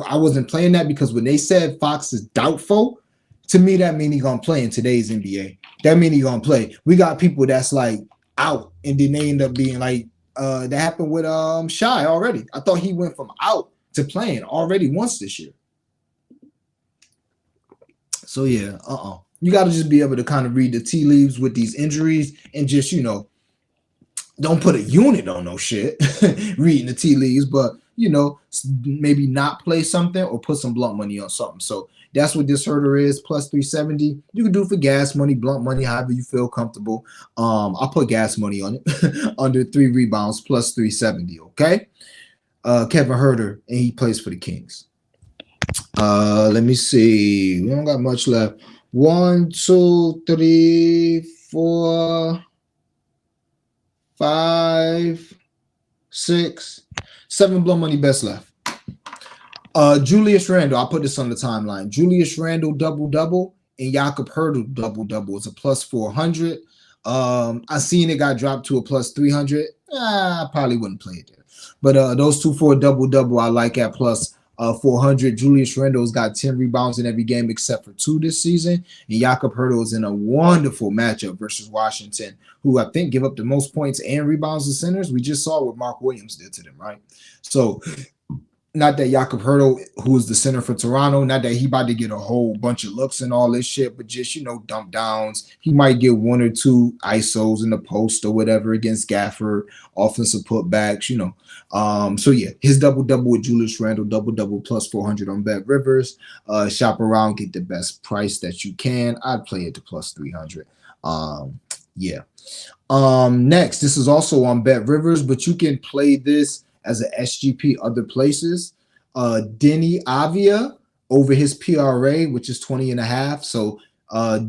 I wasn't playing that because when they said Fox is doubtful, to me, that means he's going to play in today's NBA. That means he's going to play. We got people that's like out, and then they end up being like, that happened with Shy already. I thought he went from out to playing already once this year. So, yeah, you got to just be able to kind of read the tea leaves with these injuries and just, Don't put a unit on no shit, reading the tea leaves, but you know, maybe not play something or put some blunt money on something. So that's what this herder is, plus 370. You can do for gas money, blunt money, however you feel comfortable. I'll put gas money on it under 3 rebounds plus 370. Okay. Kevin Herter, and he plays for the Kings. Let me see. We don't got much left. 1, 2, 3, 4, 5, 6, 7 blow money best left. Julius Randle, I'll put this on the timeline. Julius Randle double-double and Jakob Hertel double-double is a plus 400. I seen it got dropped to a plus 300. I probably wouldn't play it there. But those two for a double-double I like at plus 400. Julius Randle's got 10 rebounds in every game except for 2 this season. And Jakob Hertel is in a wonderful matchup versus Washington, who I think give up the most points and rebounds to centers. We just saw what Mark Williams did to them, right? So not that Jakob Hertel, who is the center for Toronto, not that he about to get a whole bunch of looks and all this shit, but just, you know, dump downs. He might get 1 or 2 ISOs in the post or whatever against Gafford, offensive putbacks, you know. So yeah, his double-double with Julius Randle, double-double plus 400 on Bet Rivers. Shop around, get the best price that you can. I'd play it to plus 300. Yeah. Next, this is also on Bet Rivers, but you can play this as an SGP other places. Denny Avia over his PRA, which is 20.5. So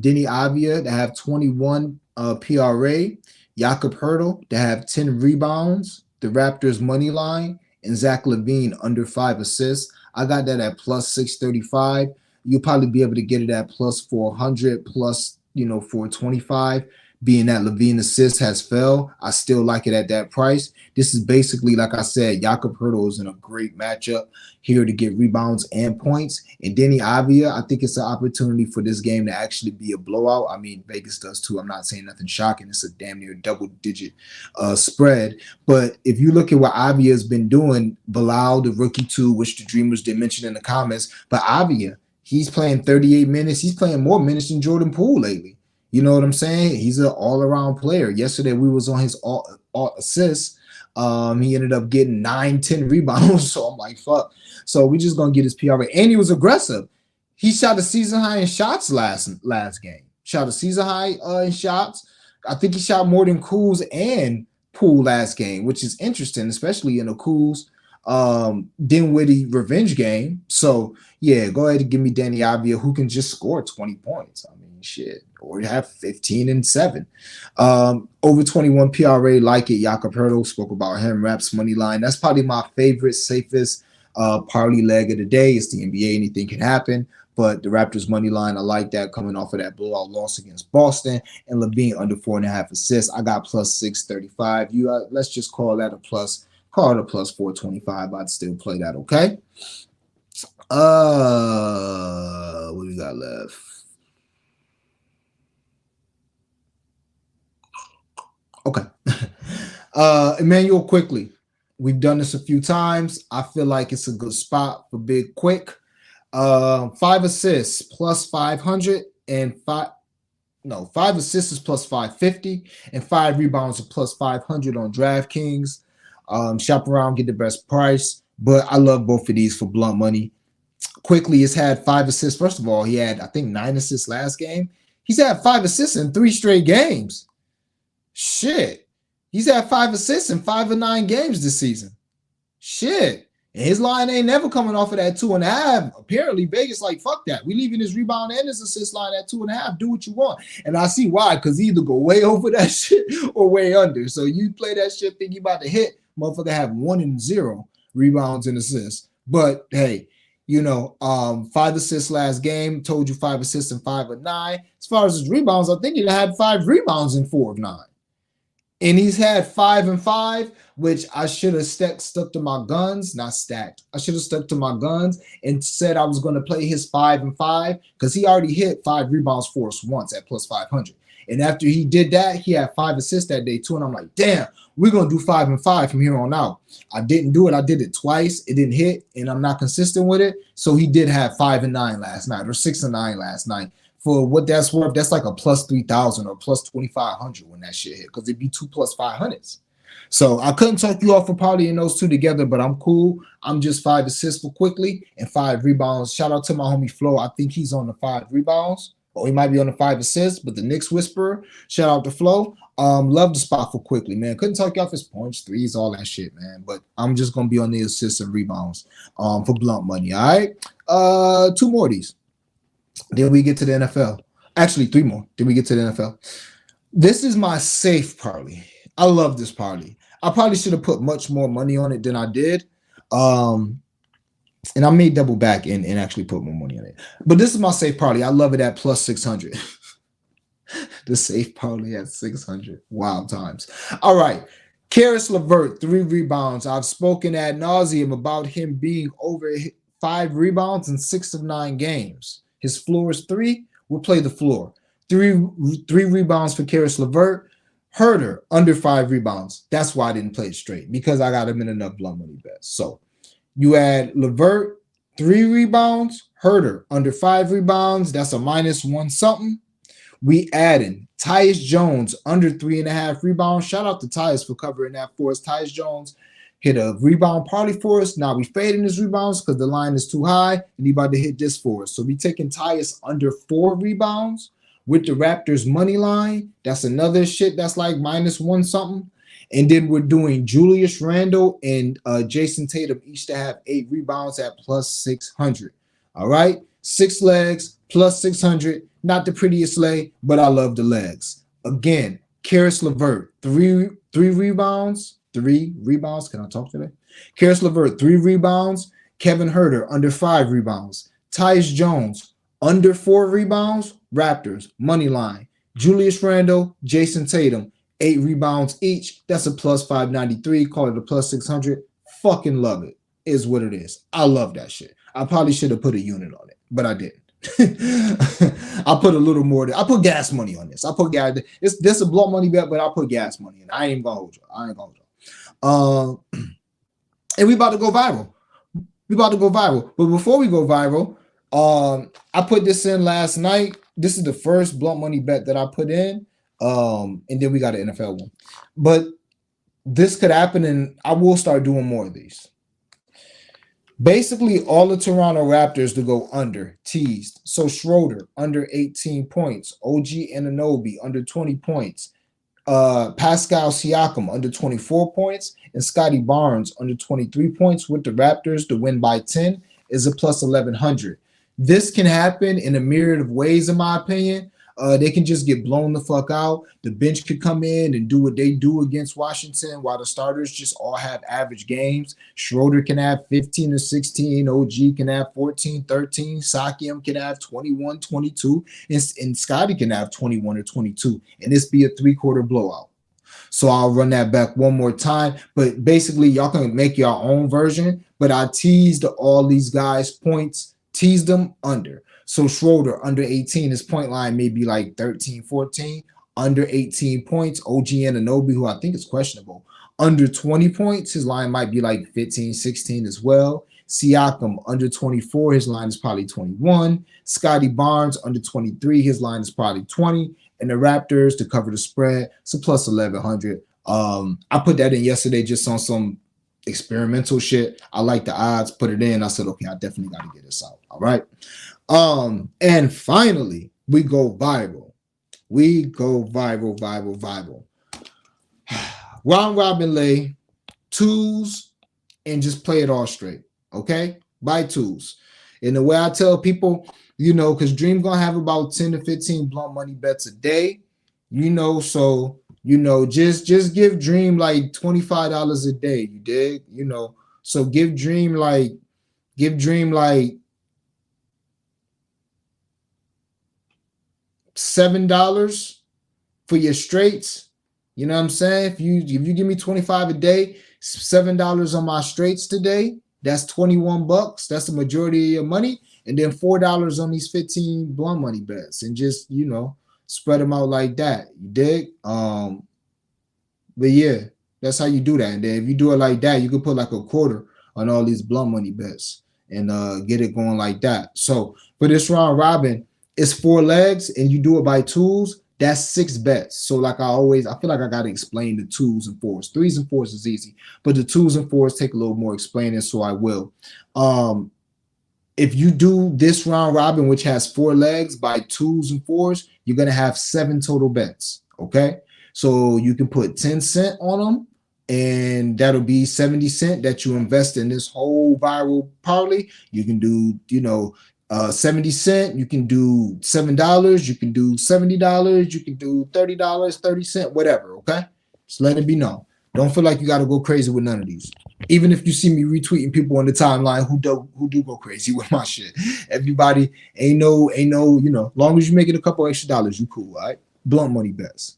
Denny Avia to have 21 PRA, Jakob Hertel to have 10 rebounds, the Raptors money line, and Zach LaVine under 5 assists. I got that at plus 635. You'll probably be able to get it at plus 400, plus, you know, 425. Being that LaVine assist has fell, I still like it at that price. This is basically, like I said, Jakob Hertel is in a great matchup here to get rebounds and points. And Denny Avia, I think it's an opportunity for this game to actually be a blowout. I mean, Vegas does too. I'm not saying nothing shocking. It's a damn near double-digit spread. But if you look at what Avia has been doing, Bilal, the rookie too, which the Dreamers did mention in the comments, but Avia, he's playing 38 minutes. He's playing more minutes than Jordan Poole lately. You know what I'm saying? He's an all-around player. Yesterday, we was on his all assists. He ended up getting 9, 10 rebounds. So I'm like, fuck. So we just going to get his PRA. And he was aggressive. He shot a season high in shots last game. Shot a season high in shots. I think he shot more than Kuz and Poole last game, which is interesting, especially in a Kuz Dinwiddie revenge game. So, yeah, go ahead and give me Danny Avia, who can just score 20 points. I mean, shit. Or have 15 and 7. Over 21 PRA, like it. Jakob Hertel, spoke about him. Raps money line. That's probably my favorite, safest parlay leg of the day. It's the NBA. Anything can happen. But the Raptors money line, I like that coming off of that blowout loss against Boston. And LaVine under 4.5 assists. I got plus 635. Let's just call that a plus. Call it a plus 425. I'd still play that, okay? What do we got left? Okay. Emmanuel Quickly. We've done this a few times. I feel like it's a good spot for Big Quick. 5 assists plus 500 and 5 assists is plus 550 and 5 rebounds are plus 500 on DraftKings. Shop around, get the best price. But I love both of these for blunt money. Quickly has had 5 assists. First of all, he had, I think, 9 assists last game. He's had 5 assists in 3 straight games. Shit. He's had 5 assists in 5 of 9 games this season. Shit. And his line ain't never coming off of that 2.5. Apparently, Vegas like, fuck that. We leaving his rebound and his assist line at 2.5. Do what you want. And I see why, because either go way over that shit or way under. So you play that shit, think you about to hit, motherfucker have 1 and 0 rebounds and assists. But hey, you know, 5 assists last game. Told you 5 assists in 5 of 9. As far as his rebounds, I think he had 5 rebounds in 4 of 9. And he's had 5 and 5, which I should have stuck to my guns, not stacked. I should have stuck to my guns and said I was going to play his 5 and 5 because he already hit 5 rebounds for us once at plus 500. And after he did that, he had 5 assists that day too. And I'm like, damn, we're going to do 5 and 5 from here on out. I didn't do it. I did it twice. It didn't hit, and I'm not consistent with it. So he did have 5 and 9 last night or 6 and 9 last night. For what that's worth, that's like a plus 3,000 or plus 2,500 when that shit hit because it'd be 2 plus 500s. So I couldn't talk you off for parlaying those two together, but I'm cool. I'm just 5 assists for quickly and 5 rebounds. Shout out to my homie Flo. I think he's on the 5 rebounds, or he might be on the 5 assists. But the Knicks Whisperer, shout out to Flo. Love the spot for quickly, man. Couldn't talk you off his points, threes, all that shit, man. But I'm just gonna be on the assists and rebounds for blunt money. All right. Two more of these. Then we get to the NFL. Actually, three more. Then we get to the NFL. This is my safe parlay. I love this parlay. I probably should have put much more money on it than I did. And I may double back and actually put more money on it. But this is my safe parlay. I love it at plus 600. The safe parlay at 600. Wild times. All right. Caris LeVert, 3 rebounds. I've spoken ad nauseum about him being over 5 rebounds in 6 of 9 games. His floor is 3. We'll play the floor. Three rebounds for Caris LeVert. Herder, under 5 rebounds. That's why I didn't play it straight, because I got him in enough blunt money bets. So you add LeVert, 3 rebounds. Herder, under 5 rebounds. That's a -1 something. We add in Tyus Jones, under 3.5 rebounds. Shout out to Tyus for covering that for us. Tyus Jones hit a rebound parlay for us. Now we fading his rebounds because the line is too high, and he about to hit this for us. So we taking Tyus under 4 rebounds with the Raptors money line. That's another shit that's like -1 something. And then we're doing Julius Randle and Jason Tatum each to have 8 rebounds at plus 600. All right. 6 legs plus 600. Not the prettiest leg, but I love the legs. Again, Caris LeVert, 3 rebounds. 3 rebounds. Can I talk today? Caris LeVert, 3 rebounds. Kevin Herter, under 5 rebounds. Tyus Jones, under 4 rebounds. Raptors, money line. Julius Randle, Jason Tatum, 8 rebounds each. That's a plus 593. Call it a plus 600. Fucking love it. Is what it is. I love that shit. I probably should have put a unit on it, but I didn't. I put a little more. I put gas money on this. I put gas. This a blunt money bet, but I put gas money in. I ain't gonna hold you. I ain't gonna hold you. And we about to go viral. We about to go viral. But before we go viral, I put this in last night. This is the first blunt money bet that I put in. And then we got an NFL one. But this could happen, and I will start doing more of these. Basically, all the Toronto Raptors to go under, teased. So Schroeder, under 18 points. OG Anunoby, under 20 points. Pascal Siakam, under 24 points. And Scotty Barnes, under 23 points with the Raptors to win by 10 is a plus 1,100. This can happen in a myriad of ways, in my opinion. They can just get blown the fuck out. The bench could come in and do what they do against Washington, while the starters just all have average games. Schroeder can have 15 or 16. OG can have 14, 13. Siakam can have 21, 22. And Scotty can have 21 or 22. And this be a 3-quarter blowout. So I'll run that back one more time. But basically, y'all can make your own version. But I teased all these guys' points, teased them under. So Schroeder, under 18, his point line may be like 13, 14. Under 18 points, OG Anunoby, who I think is questionable, under 20 points, his line might be like 15, 16 as well. Siakam, under 24, his line is probably 21. Scotty Barnes, under 23, his line is probably 20. And the Raptors, to cover the spread, it's a plus 1,100. I put that in yesterday just on some experimental shit. I like the odds, put it in. I said, okay, I definitely got to get this out. All right. And finally, we go viral. We go viral. Round robin lay, twos, and just play it all straight. Okay? Buy twos. And the way I tell people, because Dream gonna have about 10 to 15 blunt money bets a day, so just give Dream like $25 a day. You dig? So give Dream like $7 for your straights. You know what I'm saying? If you give me 25 a day, $7 on my straights today, that's 21 bucks. That's the majority of your money. And then $4 on these 15 blunt money bets, and just, spread them out like that. You dig? But yeah, that's how you do that. And then if you do it like that, you can put like a quarter on all these blunt money bets and get it going like that. So for this round robin, it's 4 legs, and you do it by twos. That's 6 bets. So like I feel like I gotta explain the 2s and 4s. 3s and 4s is easy, but the 2s and 4s take a little more explaining, so I will. If you do this round robin, which has 4 legs by 2s and 4s, you're gonna have 7 total bets. Okay, so you can put 10 cent on them, and that'll be 70 cent that you invest in this whole viral parlay. You can do, 70 cent, you can do $7, you can do $70, you can do $30, 30 cent, whatever. Okay, just let it be known. Don't feel like you got to go crazy with none of these. Even if you see me retweeting people on the timeline who do go crazy with my shit. Everybody ain't no, long as you make it a couple extra dollars, you cool, all right? Blunt money bets.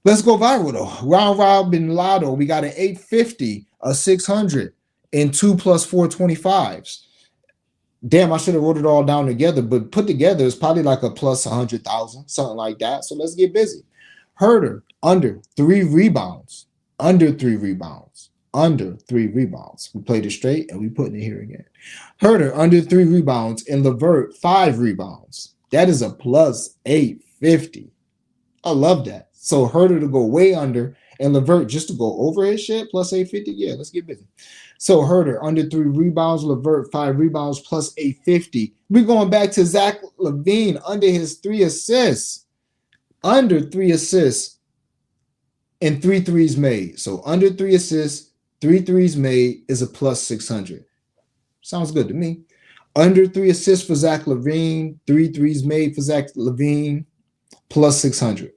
Let's go viral though. Round robin lotto, we got an 850, a 600, and 2 plus 425s. Damn, I should have wrote it all down together, but put together it's probably like a plus 100,000, something like that. So let's get busy. Herder, under 3 rebounds, under 3 rebounds, under 3 rebounds. We played it straight and we putting it here again. Herder, under 3 rebounds, and Levert, 5 rebounds. That is a plus 850. I love that. So Herder to go way under and Levert just to go over his shit, plus 850. Yeah, let's get busy. So Herder, under 3 rebounds, Levert, 5 rebounds, plus 850. We're going back to Zach LaVine, under his 3 assists. Under 3 assists and 3 threes made. So under 3 assists, 3 threes made is a plus 600. Sounds good to me. Under 3 assists for Zach LaVine, 3 threes made for Zach LaVine, plus 600.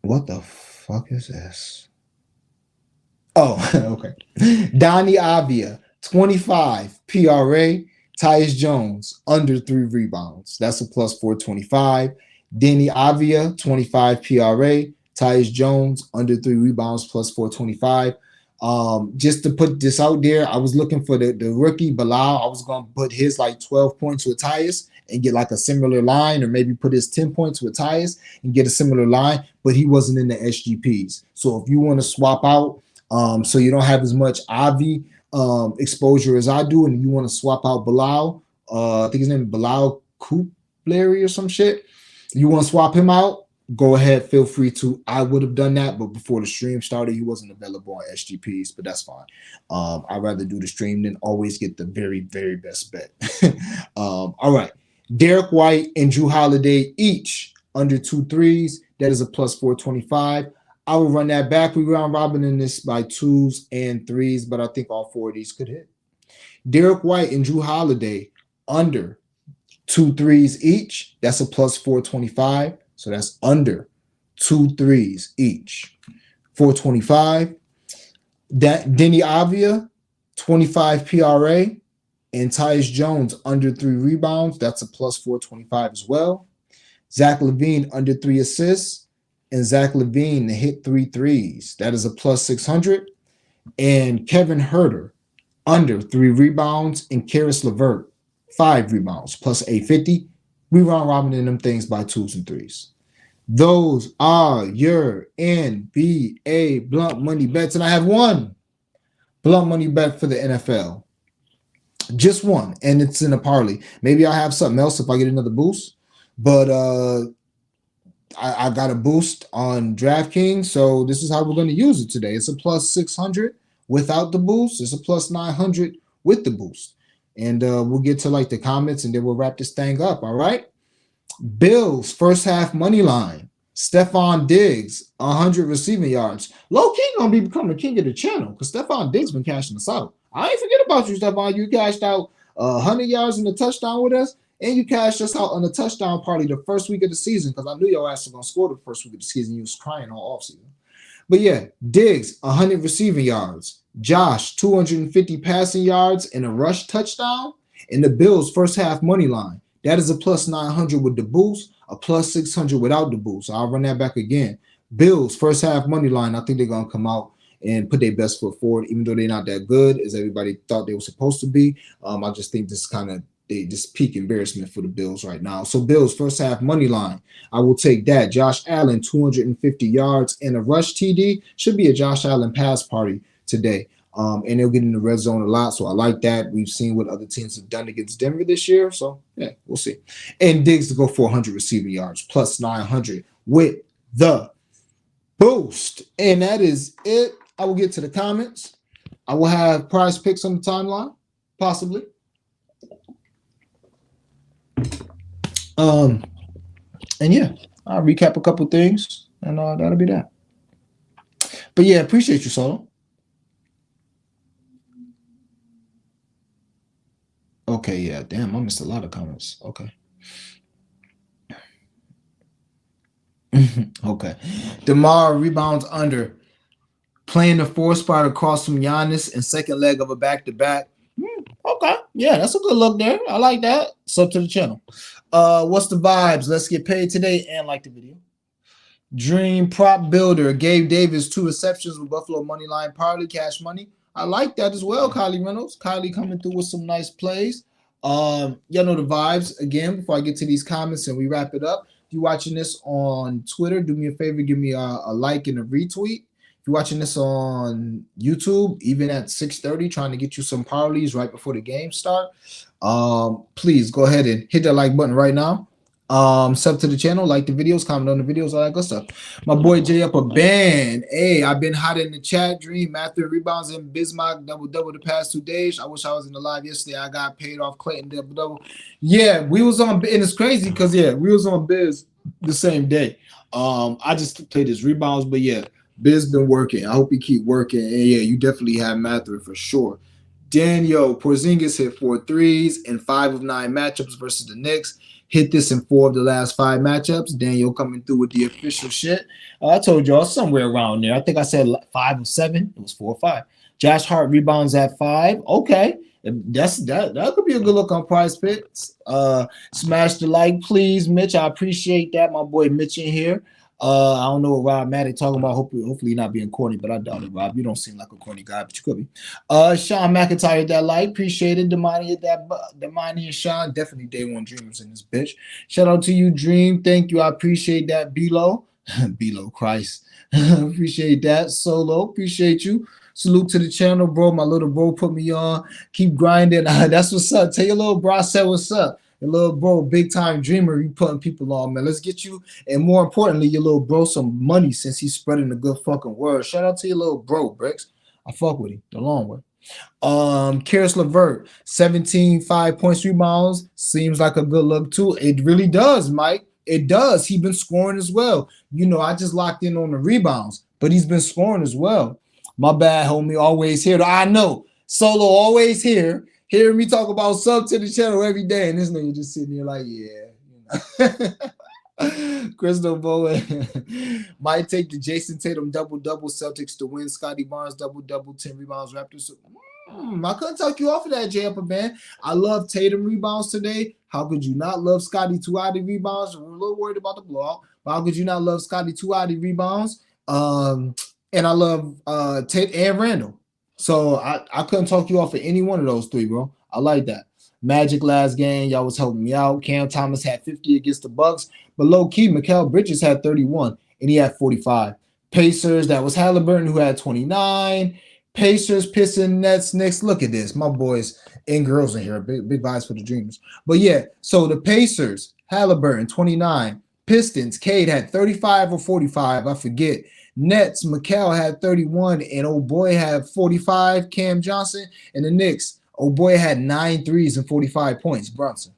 What the fuck is this? Oh, okay. Donnie Avia, 25 PRA. Tyus Jones, under 3 rebounds. That's a plus 425. Denny Avia, 25 PRA. Tyus Jones, under 3 rebounds, plus 425. Just to put this out there, I was looking for the rookie Bilal. I was going to put his like 12 points with Tyus and get like a similar line, or maybe put his 10 points with Tyus and get a similar line, but he wasn't in the SGPs. So if you want to swap out, so you don't have as much Avi exposure as I do, and you want to swap out Bilal, I think his name is Bilal Couplary or some shit. You want to swap him out? Go ahead, feel free to. I would have done that, but before the stream started, he wasn't available on SGPs, but that's fine. I'd rather do the stream than always get the very, very best bet. All right. Derek White and Jrue Holiday each under 2 threes. That is a plus 425. I will run that back. We round robin in this by 2s and 3s, but I think all 4 of these could hit. Derek White and Jrue Holiday under 2 threes each. That's a plus 425. So that's under 2 threes each. 425. Denny Avia, 25 PRA. And Tyus Jones under 3 rebounds. That's a plus 425 as well. Zach LaVine under 3 assists. And Zach LaVine to hit 3 threes. That is a plus 600. And Kevin Herter under 3 rebounds. And Karis LeVert, 5 rebounds, plus 850. We round robin in them things by 2s and 3s. Those are your NBA blunt money bets. And I have one blunt money bet for the NFL. Just one. And it's in a parlay. Maybe I'll have something else if I get another boost. But I got a boost on DraftKings. So this is how we're going to use it today. It's a plus 600 without the boost. It's a plus 900 with the boost. And we'll get to like the comments and then we'll wrap this thing up. All right. Bills first half money line. Stephon Diggs, 100 receiving yards. Low key gonna be becoming the king of the channel because Stephon Diggs been cashing us out. I ain't forget about you, Stephon. You cashed out 100 yards in the touchdown with us, and you cashed us out on the touchdown party the first week of the season because I knew your ass was gonna score the first week of the season. You was crying all offseason. But yeah, Diggs, 100 receiving yards. Josh, 250 passing yards and a rush touchdown. And the Bills first half money line. That is a plus 900 with the boost, a plus 600 without the boost. So I'll run that back again. Bills first half money line. I think they're gonna come out and put their best foot forward, even though they're not that good as everybody thought they were supposed to be. I just think this kind of just peak embarrassment for the Bills right now. So Bills first half money line. I will take that. Josh Allen, 250 yards and a rush TD. Should be a Josh Allen pass party today. And they'll get in the red zone a lot. So I like that. We've seen what other teams have done against Denver this year. So yeah, we'll see. And Diggs to go 400 receiving yards plus 900 with the boost. And that is it. I will get to the comments. I will have prize picks on the timeline, possibly. And yeah, I'll recap a couple things, and that'll be that. But yeah, appreciate you, Solo. Okay, yeah, damn, I missed a lot of comments. Okay. Okay. DeMar rebounds under. Playing the four spot across from Giannis and second leg of a back-to-back. Okay. Yeah, that's a good look there. I like that. Sub to the channel. What's the vibes? Let's get paid today and like the video. Dream prop builder. Gabe Davis, 2 receptions with Buffalo money line parlay, cash money. I like that as well, Kylie Reynolds. Kylie coming through with some nice plays. Y'all know the vibes. Again, before I get to these comments and we wrap it up, if you're watching this on Twitter, do me a favor, give me a like and a retweet. If you're watching this on YouTube, even at 6:30, trying to get you some parlays right before the game start, please go ahead and hit that like button right now. Sub to the channel, like the videos, comment on the videos, all that good stuff. My boy Jay up a band. Hey, I've been hot in the chat. Dream, Matthew rebounds and Bismarck double the past 2 days. I wish I was in the live yesterday. I got paid off Clayton double. Yeah, we was on, and it's crazy because yeah, we was on Biz the same day. I just played his rebounds, but yeah, Biz been working. I hope he keep working. And yeah, you definitely have Matthew for sure. Daniel Porzingis hit 4 threes in 5 of 9 matchups versus the Knicks. Hit this in 4 of the last 5 matchups. Daniel coming through with the official shit. I told y'all somewhere around there. I think I said 5 of 7. It was 4 or 5. Josh Hart rebounds at 5. Okay. That could be a good look on Prize Picks. Smash the like, please, Mitch. I appreciate that. My boy Mitch in here. I don't know what Rob Maddock talking about. Hopefully not being corny, but I doubt it, Rob. You don't seem like a corny guy, but you could be. Sean McIntyre, that like, appreciate it. Damani and Sean, definitely day one dreamers in this bitch. Shout out to you, Dream. Thank you. I appreciate that. Below, Below Christ, appreciate that. Solo, appreciate you. Salute to the channel, bro. My little bro put me on. Keep grinding. That's what's up. Tell your little bro I said what's up. Your little bro, big time dreamer, you putting people on, man. Let's get you, and more importantly, your little bro some money since he's spreading the good fucking word. Shout out to your little bro, Bricks. I fuck with him the long way. Karis LeVert, 17, 5 points, rebounds. Seems like a good look too. It really does, Mike. It does. He's been scoring as well. You know, I just locked in on the rebounds, but he's been scoring as well. My bad, homie. Always here. I know. Solo always here. Hearing me talk about sub to the channel every day, and this nigga just sitting here like, yeah. Crystal Bowen might take the Jason Tatum double-double, Celtics to win. Scotty Barnes double-double, 10 rebounds, Raptors. I couldn't talk you off of that, J Upper Man. I love Tatum rebounds today. How could you not love Scotty 2-outy rebounds? We're a little worried about the blowout, but how could you not love Scotty 2-outy rebounds? And I love Tate and Randall. So I couldn't talk you off of any one of those 3, bro. I like that. Magic last game, y'all was helping me out. Cam Thomas had 50 against the Bucks, but low-key, Mikal Bridges had 31, and he had 45. Pacers, that was Halliburton, who had 29. Pacers, Pistons, Nets, Knicks. Look at this. My boys and girls in here. Big vibes for the Dreamers. But yeah, so the Pacers, Halliburton, 29. Pistons, Cade had 35 or 45. I forget. Nets, Mikal had 31, and old boy had 45, Cam Johnson. And the Knicks, old boy had 9 threes and 45 points, Brunson.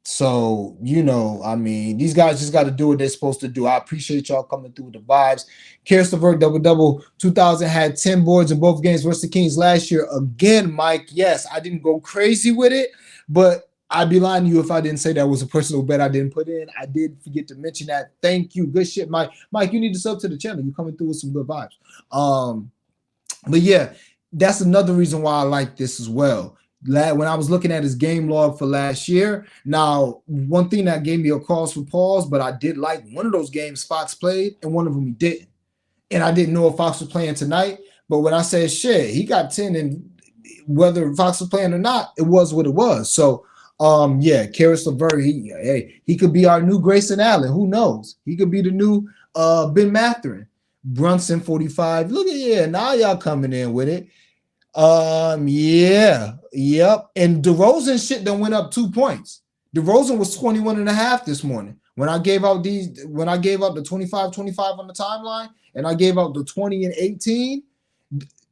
So, you know, I mean, these guys just got to do what they're supposed to do. I appreciate y'all coming through with the vibes. Karis LeVert, double-double. 2000 had 10 boards in both games versus the Kings last year. Again, Mike, yes, I didn't go crazy with it, but I'd be lying to you if I didn't say that was a personal bet I didn't put in. I did forget to mention that. Thank you. Good shit, Mike. Mike, you need to sub to the channel. You're coming through with some good vibes. But yeah, that's another reason why I like this as well. When I was looking at his game log for last year, now one thing that gave me a cause for pause, but I did like one of those games Fox played and one of them he didn't. And I didn't know if Fox was playing tonight, but when I said shit, he got 10, and whether Fox was playing or not, it was what it was. So yeah, Karis LeVert, he could be our new Grayson Allen. Who knows? He could be the new Ben Mathurin. Brunson 45. Look at now y'all coming in with it. Yep. And DeRozan shit done went up 2 points. DeRozan was 21 and a half this morning. When I gave out the 25 on the timeline, and I gave out the 20 and 18,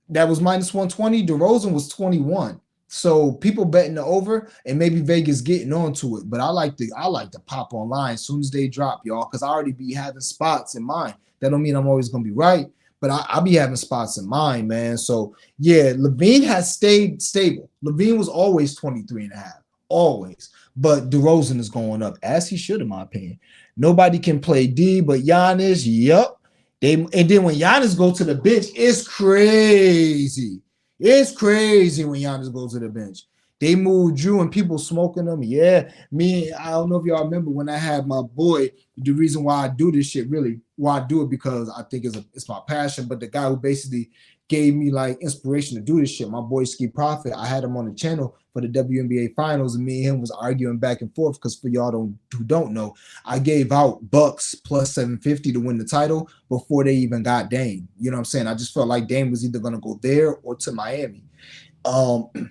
that was minus 120. DeRozan was 21. So people betting the over, and maybe Vegas getting onto it. But I like to pop online as soon as they drop, y'all, because I already be having spots in mind. That don't mean I'm always gonna be right, but I'll be having spots in mind, man. So yeah, LaVine has stayed stable. LaVine was always 23 and a half, always. But DeRozan is going up, as he should, in my opinion. Nobody can play D but Giannis. Yep. And then when Giannis go to the bench, it's crazy. It's crazy when Giannis goes to the bench. They moved Drew and people smoking them. Yeah, I don't know if y'all remember when I had my boy. The reason why I do this shit, really, why I do it, because I think it's my passion. But the guy who basically gave me like inspiration to do this shit, my boy Ski Prophet, I had him on the channel for the WNBA finals, and me and him was arguing back and forth, because for y'all who don't know, I gave out Bucks plus 750 to win the title before they even got Dame. You know what I'm saying? I just felt like Dame was either going to go there or to Miami.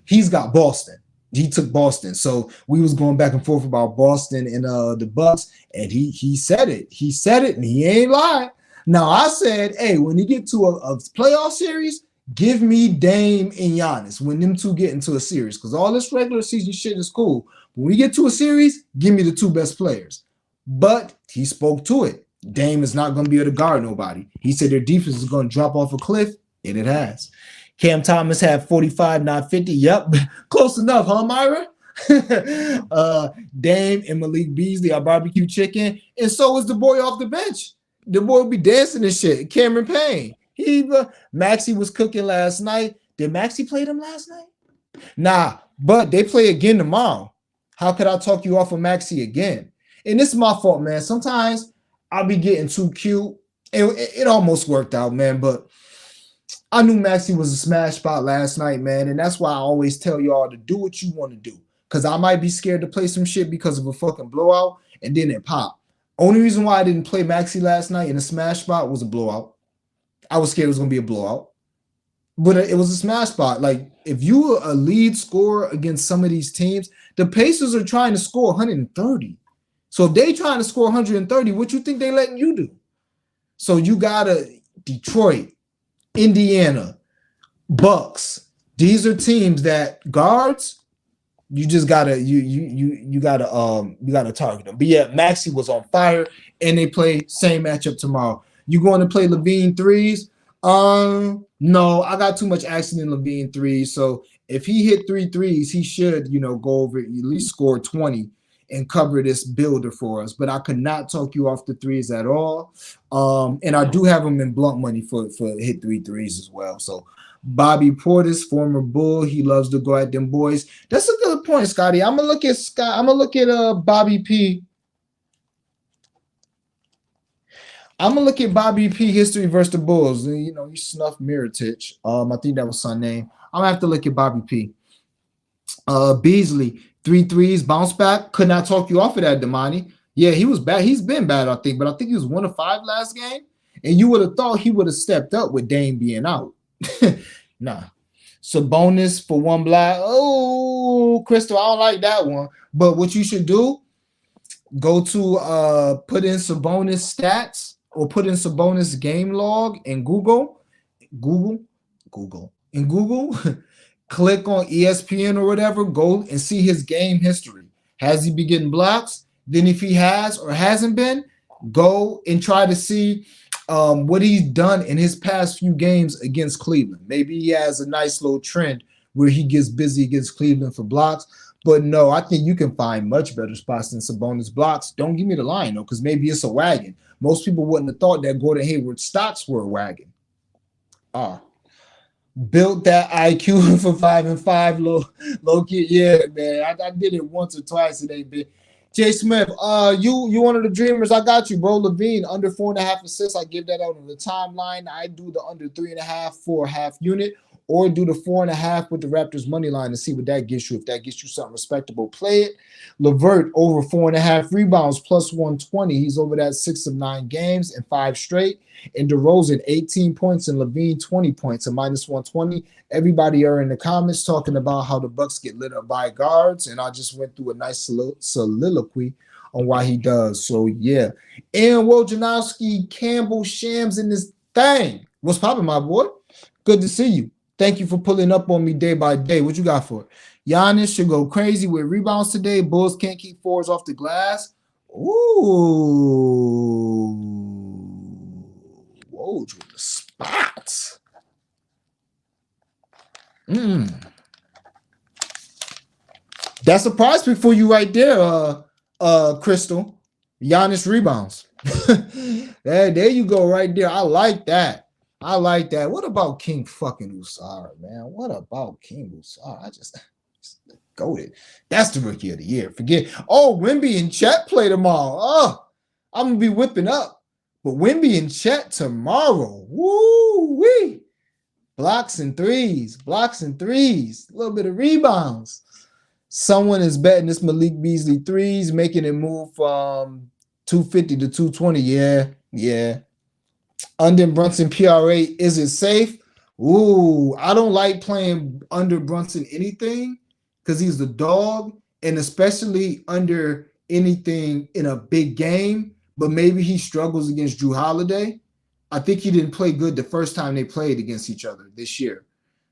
He's got Boston. He took Boston. So we was going back and forth about Boston and the Bucks, and he said it. He said it, and he ain't lying. Now, I said, hey, when you get to a playoff series, give me Dame and Giannis when them two get into a series, because all this regular season shit is cool. When we get to a series, give me the two best players. But he spoke to it. Dame is not going to be able to guard nobody. He said their defense is going to drop off a cliff, and it has. Cam Thomas had 45, not 50. Yep, close enough, huh, Myra? Dame and Malik Beasley are barbecue chicken, and so is the boy off the bench. The boy will be dancing and shit. Cameron Payne. Maxey was cooking last night. Did Maxey play them last night? Nah, but they play again tomorrow. How could I talk you off of Maxey again? And this is my fault, man. Sometimes I'll be getting too cute. It almost worked out, man, but I knew Maxey was a smash spot last night, man, and that's why I always tell y'all to do what you want to do, because I might be scared to play some shit because of a fucking blowout, and then it pop. Only reason why I didn't play Maxey last night in a smash spot was a blowout. I was scared it was going to be a blowout, but it was a smash spot. Like, if you were a lead scorer against some of these teams, the Pacers are trying to score 130. So if they trying to score 130, what you think they letting you do? So you got to Detroit, Indiana, Bucks. These are teams that guards, you just gotta you gotta target them. But yeah, Maxey was on fire, and they play same matchup tomorrow. You going to play LaVine threes? No, I got too much action in LaVine threes. So if he hit 3 threes, he should go over, at least score 20 and cover this builder for us. But I could not talk you off the threes at all. And I do have him in blunt money for hit 3 threes as well. So Bobby Portis, former Bull, he loves to go at them boys. That's a good point, Scotty. I'm gonna look at Bobby P. I'm gonna look at Bobby P history versus the Bulls. He snuffed Mirotic. I think that was son name. I'm gonna have to look at Bobby P. Beasley, 3 threes, bounce back. Could not talk you off of that, Damani. Yeah, he was bad. He's been bad, I think, but I think he was 1 of 5 last game. And you would have thought he would have stepped up with Dame being out. Nah. Sabonis for 1 block. Oh, Crystal, I don't like that one. But what you should do, go to put in Sabonis stats or put in Sabonis game log in Google. Click on ESPN or whatever, go and see his game history. Has he been getting blocks? Then if he has or hasn't been, go and try to see what he's done in his past few games against Cleveland. Maybe he has a nice little trend where he gets busy against Cleveland for blocks. But no, I think you can find much better spots than Sabonis blocks. Don't give me the line, though, because maybe it's a wagon. Most people wouldn't have thought that Gordon Hayward stocks were a wagon. Built that IQ for 5 and 5, low kid. Yeah, man. I did it once or twice today, man. Jay Smith, you one of the dreamers. I got you, bro. LaVine, under 4.5 assists. I give that out on the timeline. I do the under 3.5 for half unit. or do the 4.5 with the Raptors money line and see what that gets you. If that gets you something respectable, play it. LeVert over 4.5 rebounds plus 120. He's over that 6 of 9 games and 5 straight. And DeRozan 18 points and Levine 20 points and minus 120. Everybody are in the comments talking about how the Bucks get lit up by guards, and I just went through a nice soliloquy on why he does. So yeah, and Wojnarowski, Campbell, Shams in this thing. What's popping, my boy? Good to see you. Thank you for pulling up on me day by day. What you got for it? Giannis should go crazy with rebounds today. Bulls can't keep fours off the glass. Ooh, Woj with the spots. That's a prize pick for you right there, Crystal. Giannis rebounds. there you go, right there. I like that. I like that. What about King fucking Usara, man? What about King Usara? I just goated. That's the rookie of the year. Forget. Oh, Wemby and Chet play tomorrow. Oh, I'm gonna be whipping up. But Wemby and Chet tomorrow. Woo-wee. Blocks and threes. A little bit of rebounds. Someone is betting this Malik Beasley threes, making it move from 250 to 220. Yeah. Under Brunson PRA, is it safe? Ooh, I don't like playing under Brunson anything because he's the dog, and especially under anything in a big game. But maybe he struggles against Drew Holiday. I think he didn't play good the first time they played against each other this year.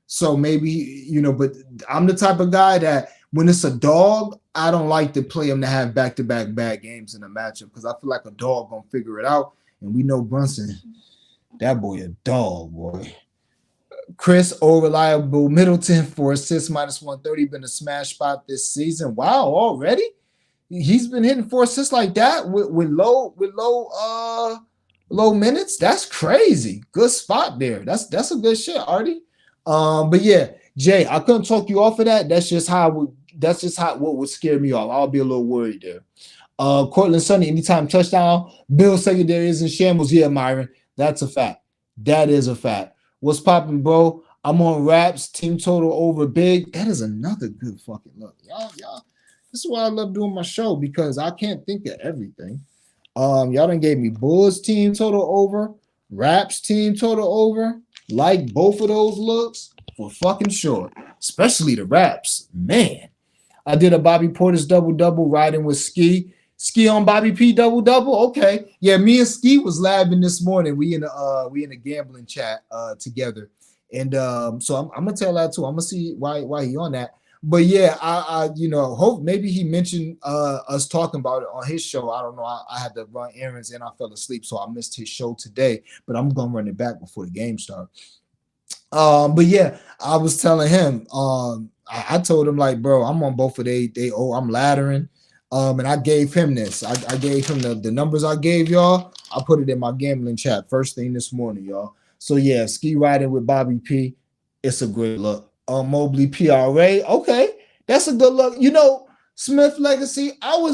So maybe, but I'm the type of guy that when it's a dog, I don't like to play him to have back-to-back bad games in a matchup because I feel like a dog gonna figure it out. And we know Brunson, that boy a dog, boy. Chris, reliable Middleton for assists minus 130, been a smash spot this season. Wow, already? He's been hitting 4 assists like that with low minutes. That's crazy. Good spot there. That's a good shit, Artie. But yeah, Jay, I couldn't talk you off of that. That's just what would scare me off. I'll be a little worried there. Cortland Sutton, anytime touchdown. Bill secondary is in shambles. Yeah, Myron. That's a fact. That is a fact. What's popping, bro? I'm on Raps. Team total over big. That is another good fucking look. Y'all. This is why I love doing my show because I can't think of everything. Y'all done gave me Bulls team total over, Raps team total over. Like both of those looks for fucking sure, especially the Raps. Man, I did a Bobby Portis double-double riding with Ski on Bobby P double-double. Okay, yeah, me and Ski was labbing this morning. We in a gambling chat together, and so I'm gonna tell that too. I'm gonna see why he on that. But yeah, I hope maybe he mentioned us talking about it on his show. I don't know. I had to run errands and I fell asleep, so I missed his show today. But I'm gonna run it back before the game starts. But yeah, I was telling him. I told him like, bro, I'm on both of I'm laddering. And I gave him this. I gave him the numbers I gave y'all. I put it in my gambling chat first thing this morning, y'all. So yeah, Ski riding with Bobby P. It's a great look. Mobley PRA. Okay, that's a good look. Smith Legacy. I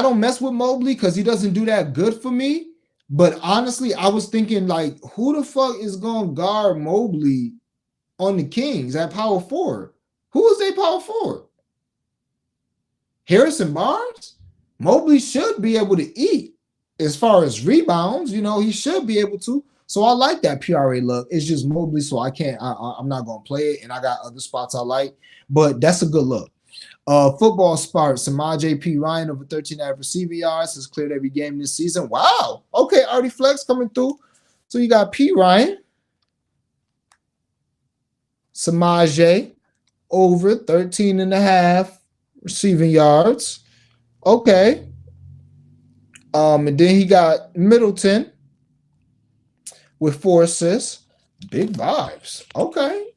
don't mess with Mobley because he doesn't do that good for me. But honestly, I was thinking like, who the fuck is gonna guard Mobley on the Kings at power forward? Who is their power forward? Harrison Barnes? Mobley should be able to eat as far as rebounds. He should be able to. So I like that PRA look. It's just Mobley, so I'm not gonna play it, and I got other spots I like, but that's a good look. Football Sparks, Samaj P. Ryan over 13.5 receiving yards has cleared every game this season. Wow. Okay, Artie Flex coming through. So you got P. Ryan, Samaj over 13.5 receiving yards. Okay. And then he got Middleton with 4 assists. Big vibes. Okay.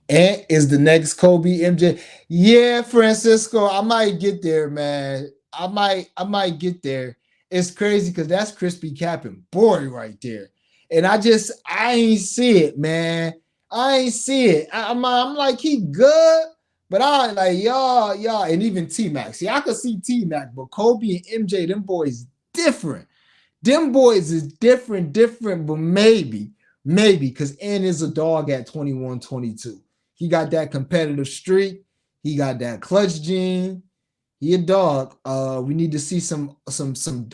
And is the next Kobe MJ? Yeah, Francisco. I might get there, man. I might get there. It's crazy because that's crispy capping boy right there. And I ain't see it, man. I ain't see it. I'm like, he good, but I like y'all, and even T-Mac. See, I could see T-Mac, but Kobe and MJ, them boys different. Them boys is different, but maybe Maybe, because N is a dog at 21, 22. He got that competitive streak. He got that clutch gene. He a dog. We need to see some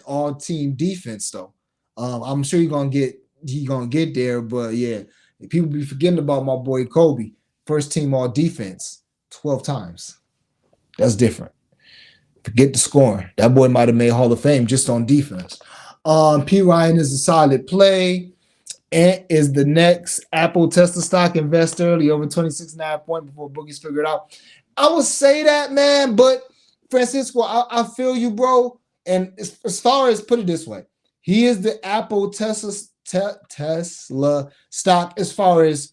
all team defense though. I'm sure he gonna get there, but yeah, people be forgetting about my boy Kobe, first team all defense 12 times. That's different. Forget the scoring. That boy might have made Hall of Fame just on defense. P. Ryan is a solid play. Ant is the next Apple Tesla stock investor early over 26.5 points before bookies figure it out. I would say that, man, but Francisco, I feel you, bro. And as far as put it this way, he is the Apple Tesla stock as far as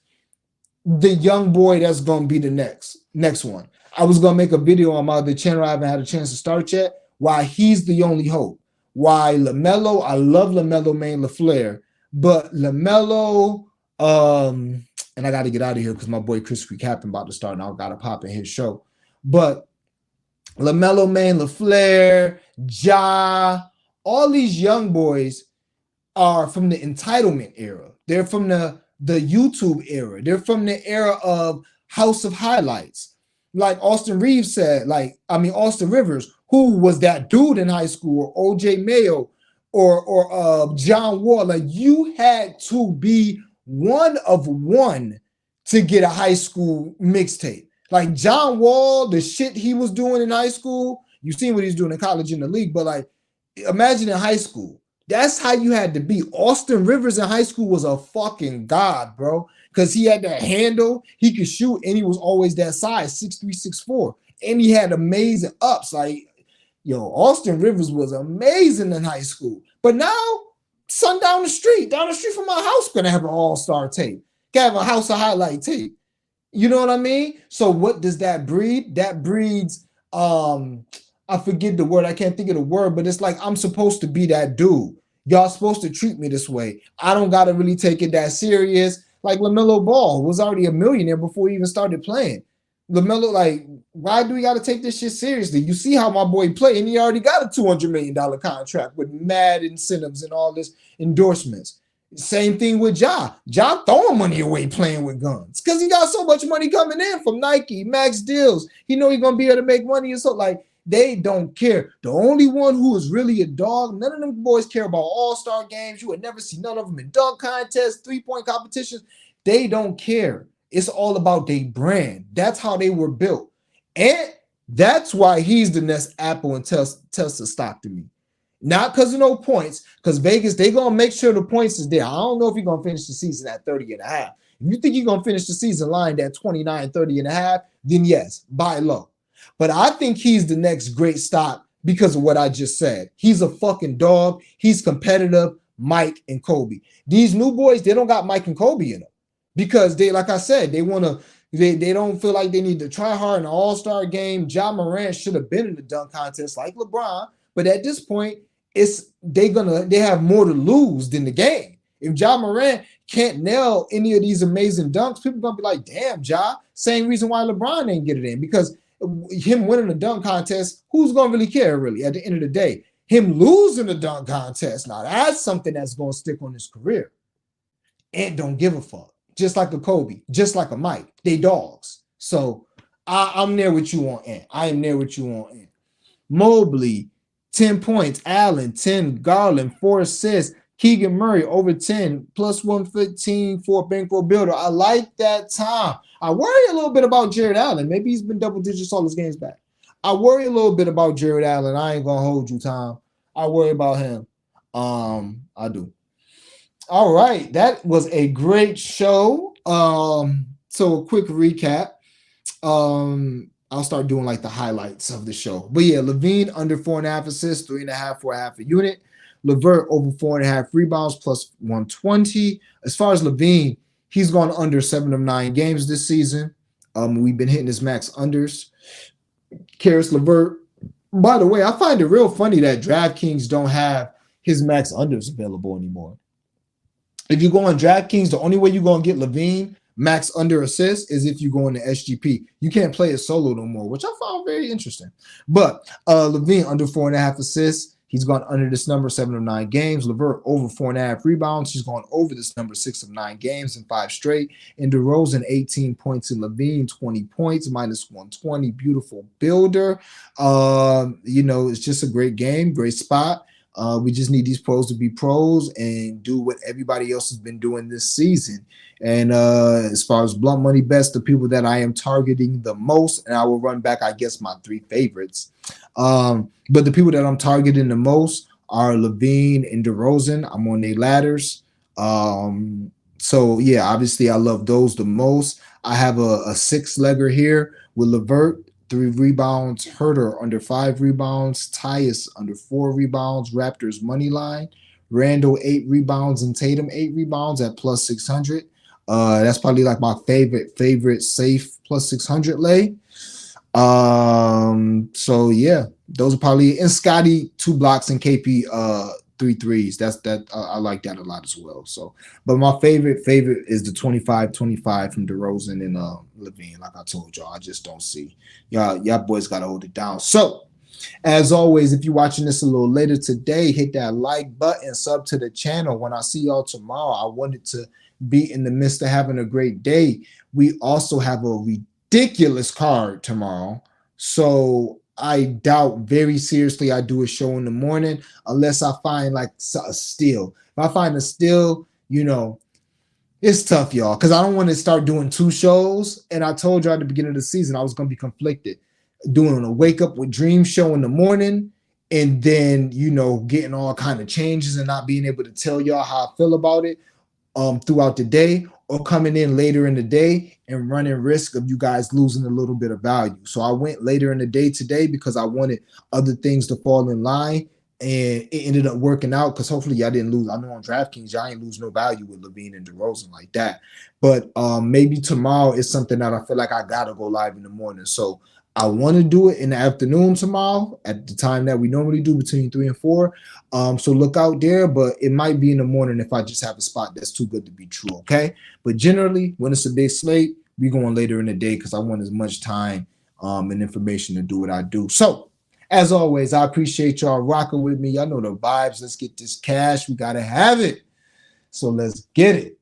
the young boy that's going to be the next one. I was going to make a video on my other channel. I haven't had a chance to start yet. Why he's the only hope. Why LaMelo, I love LaMelo, man, LaFleur. But LaMelo, and I got to get out of here because my boy Chris Captain about to start and I got to pop in his show. But LaMelo, man, LaFleur, Ja, all these young boys are from the entitlement era. They're from the YouTube era. They're from the era of House of Highlights. Like Austin Reeves said, Austin Rivers, who was that dude in high school, or OJ Mayo, or John Wall. Like, you had to be one of one to get a high school mixtape. Like John Wall, the shit he was doing in high school, you seen what he's doing in college in the league, but like, imagine in high school. That's how you had to be. Austin Rivers in high school was a fucking god, bro, because he had that handle, he could shoot, and he was always that size, 6'3", 6'4", and he had amazing ups. Like, yo, Austin Rivers was amazing in high school. But now, son down the street from my house, gonna have an all-star tape. Can have a House of Highlight tape. You know what I mean? So what does that breed? That breeds, I forget the word. I can't think of the word, but it's like, I'm supposed to be that dude. Y'all supposed to treat me this way. I don't got to really take it that serious. Like LaMelo Ball was already a millionaire before he even started playing. LaMelo, like, why do we got to take this shit seriously? You see how my boy play, and he already got a $200 million contract with mad incentives and all this endorsements. Same thing with Ja. Ja throwing money away playing with guns because he got so much money coming in from Nike, max deals. He know he's going to be able to make money. And so, like, they don't care. The only one who is really a dog, none of them boys care about all-star games. You would never see none of them in dunk contests, three-point competitions. They don't care. It's all about their brand. That's how they were built. And that's why he's the next Apple and Tesla stock to me. Not because of no points, because Vegas, they're going to make sure the points is there. I don't know if you're going to finish the season at 30 and a half. If you think you're going to finish the season lined at 29, 30 and a half, then yes, buy low. But I think he's the next great stock because of what I just said. He's a fucking dog. He's competitive, Mike and Kobe. These new boys, they don't got Mike and Kobe in them because they, like I said, they want to, they don't feel like they need to try hard in an all-star game. Ja Morant should have been in the dunk contest like LeBron. But at this point, they have more to lose than the game. If Ja Morant can't nail any of these amazing dunks, people gonna be like, damn, Ja. Same reason why LeBron ain't get it in, because him winning the dunk contest, who's gonna really care really at the end of the day? Him losing the dunk contest, now that's something that's gonna stick on his career. And don't give a fuck. Just like a Kobe, just like a Mike. They dogs. So I'm there with you on Ant. I am there with you on Ant. Mobley, 10 points. Allen, 10. Garland, 4 assists. Keegan Murray, over 10. Plus 115 for a bankroll builder. I like that time. I worry a little bit about Jared Allen. Maybe he's been double digits all his games back. I worry a little bit about Jared Allen. I ain't going to hold you, Tom. I worry about him. I do. All right. That was a great show. So a quick recap. I'll start doing like the highlights of the show. But yeah, LaVine under 4.5 assists, 3.5 for half a unit. LeVert over 4.5 rebounds plus 120. As far as LaVine, he's gone under 7 of 9 games this season. We've been hitting his max unders. Caris LeVert. By the way, I find it real funny that DraftKings don't have his max unders available anymore. If you go on DraftKings, the only way you're going to get LaVine max under assist is if you go into SGP. You can't play it solo no more, which I found very interesting. But LaVine under 4.5 assists. He's gone under this number 7 of 9 games. LeVert over 4.5 rebounds. He's gone over this number 6 of 9 games in 5 straight. And DeRozan 18 points and LaVine 20 points -120. Beautiful builder. It's just a great game, great spot. We just need these pros to be pros and do what everybody else has been doing this season. And as far as blunt money bets, the people that I am targeting the most, and I will run back, I guess, my 3 favorites. But the people that I'm targeting the most are LaVine and DeRozan. I'm on their ladders. So yeah, obviously I love those the most. I have a 6-legger here with LeVert. 3 rebounds, Herter under 5 rebounds, Tyus under 4 rebounds, Raptors money line, Randall 8 rebounds, and Tatum 8 rebounds at +600. That's probably like my favorite safe +600 lay. So yeah, those are probably, and Scotty 2 blocks and KP 3 threes. I like that a lot as well. So, but my favorite is the 25-25 from DeRozan and LaVine. Like I told y'all, I just don't see y'all boys gotta hold it down. So as always, if you're watching this a little later today, hit that like button, sub to the channel. When I see y'all tomorrow, I wanted to be in the midst of having a great day. We also have a ridiculous card tomorrow. So I doubt very seriously I do a show in the morning unless I find like a steal. If I find a steal, it's tough, y'all, because I don't want to start doing 2 shows. And I told y'all at the beginning of the season I was going to be conflicted, doing a wake up with Dream show in the morning and then, getting all kind of changes and not being able to tell y'all how I feel about it throughout the day, or coming in later in the day and running risk of you guys losing a little bit of value. So I went later in the day today because I wanted other things to fall in line, and it ended up working out because hopefully y'all didn't lose. I know on DraftKings y'all ain't lose no value with LaVine and DeRozan like that. But maybe tomorrow is something that I feel like I gotta go live in the morning. So I want to do it in the afternoon tomorrow at the time that we normally do, between 3 and 4. So look out there, but it might be in the morning if I just have a spot that's too good to be true. Okay. But generally, when it's a big slate, we going later in the day because I want as much time and information to do what I do. So as always, I appreciate y'all rocking with me. Y'all know the vibes. Let's get this cash. We got to have it. So let's get it.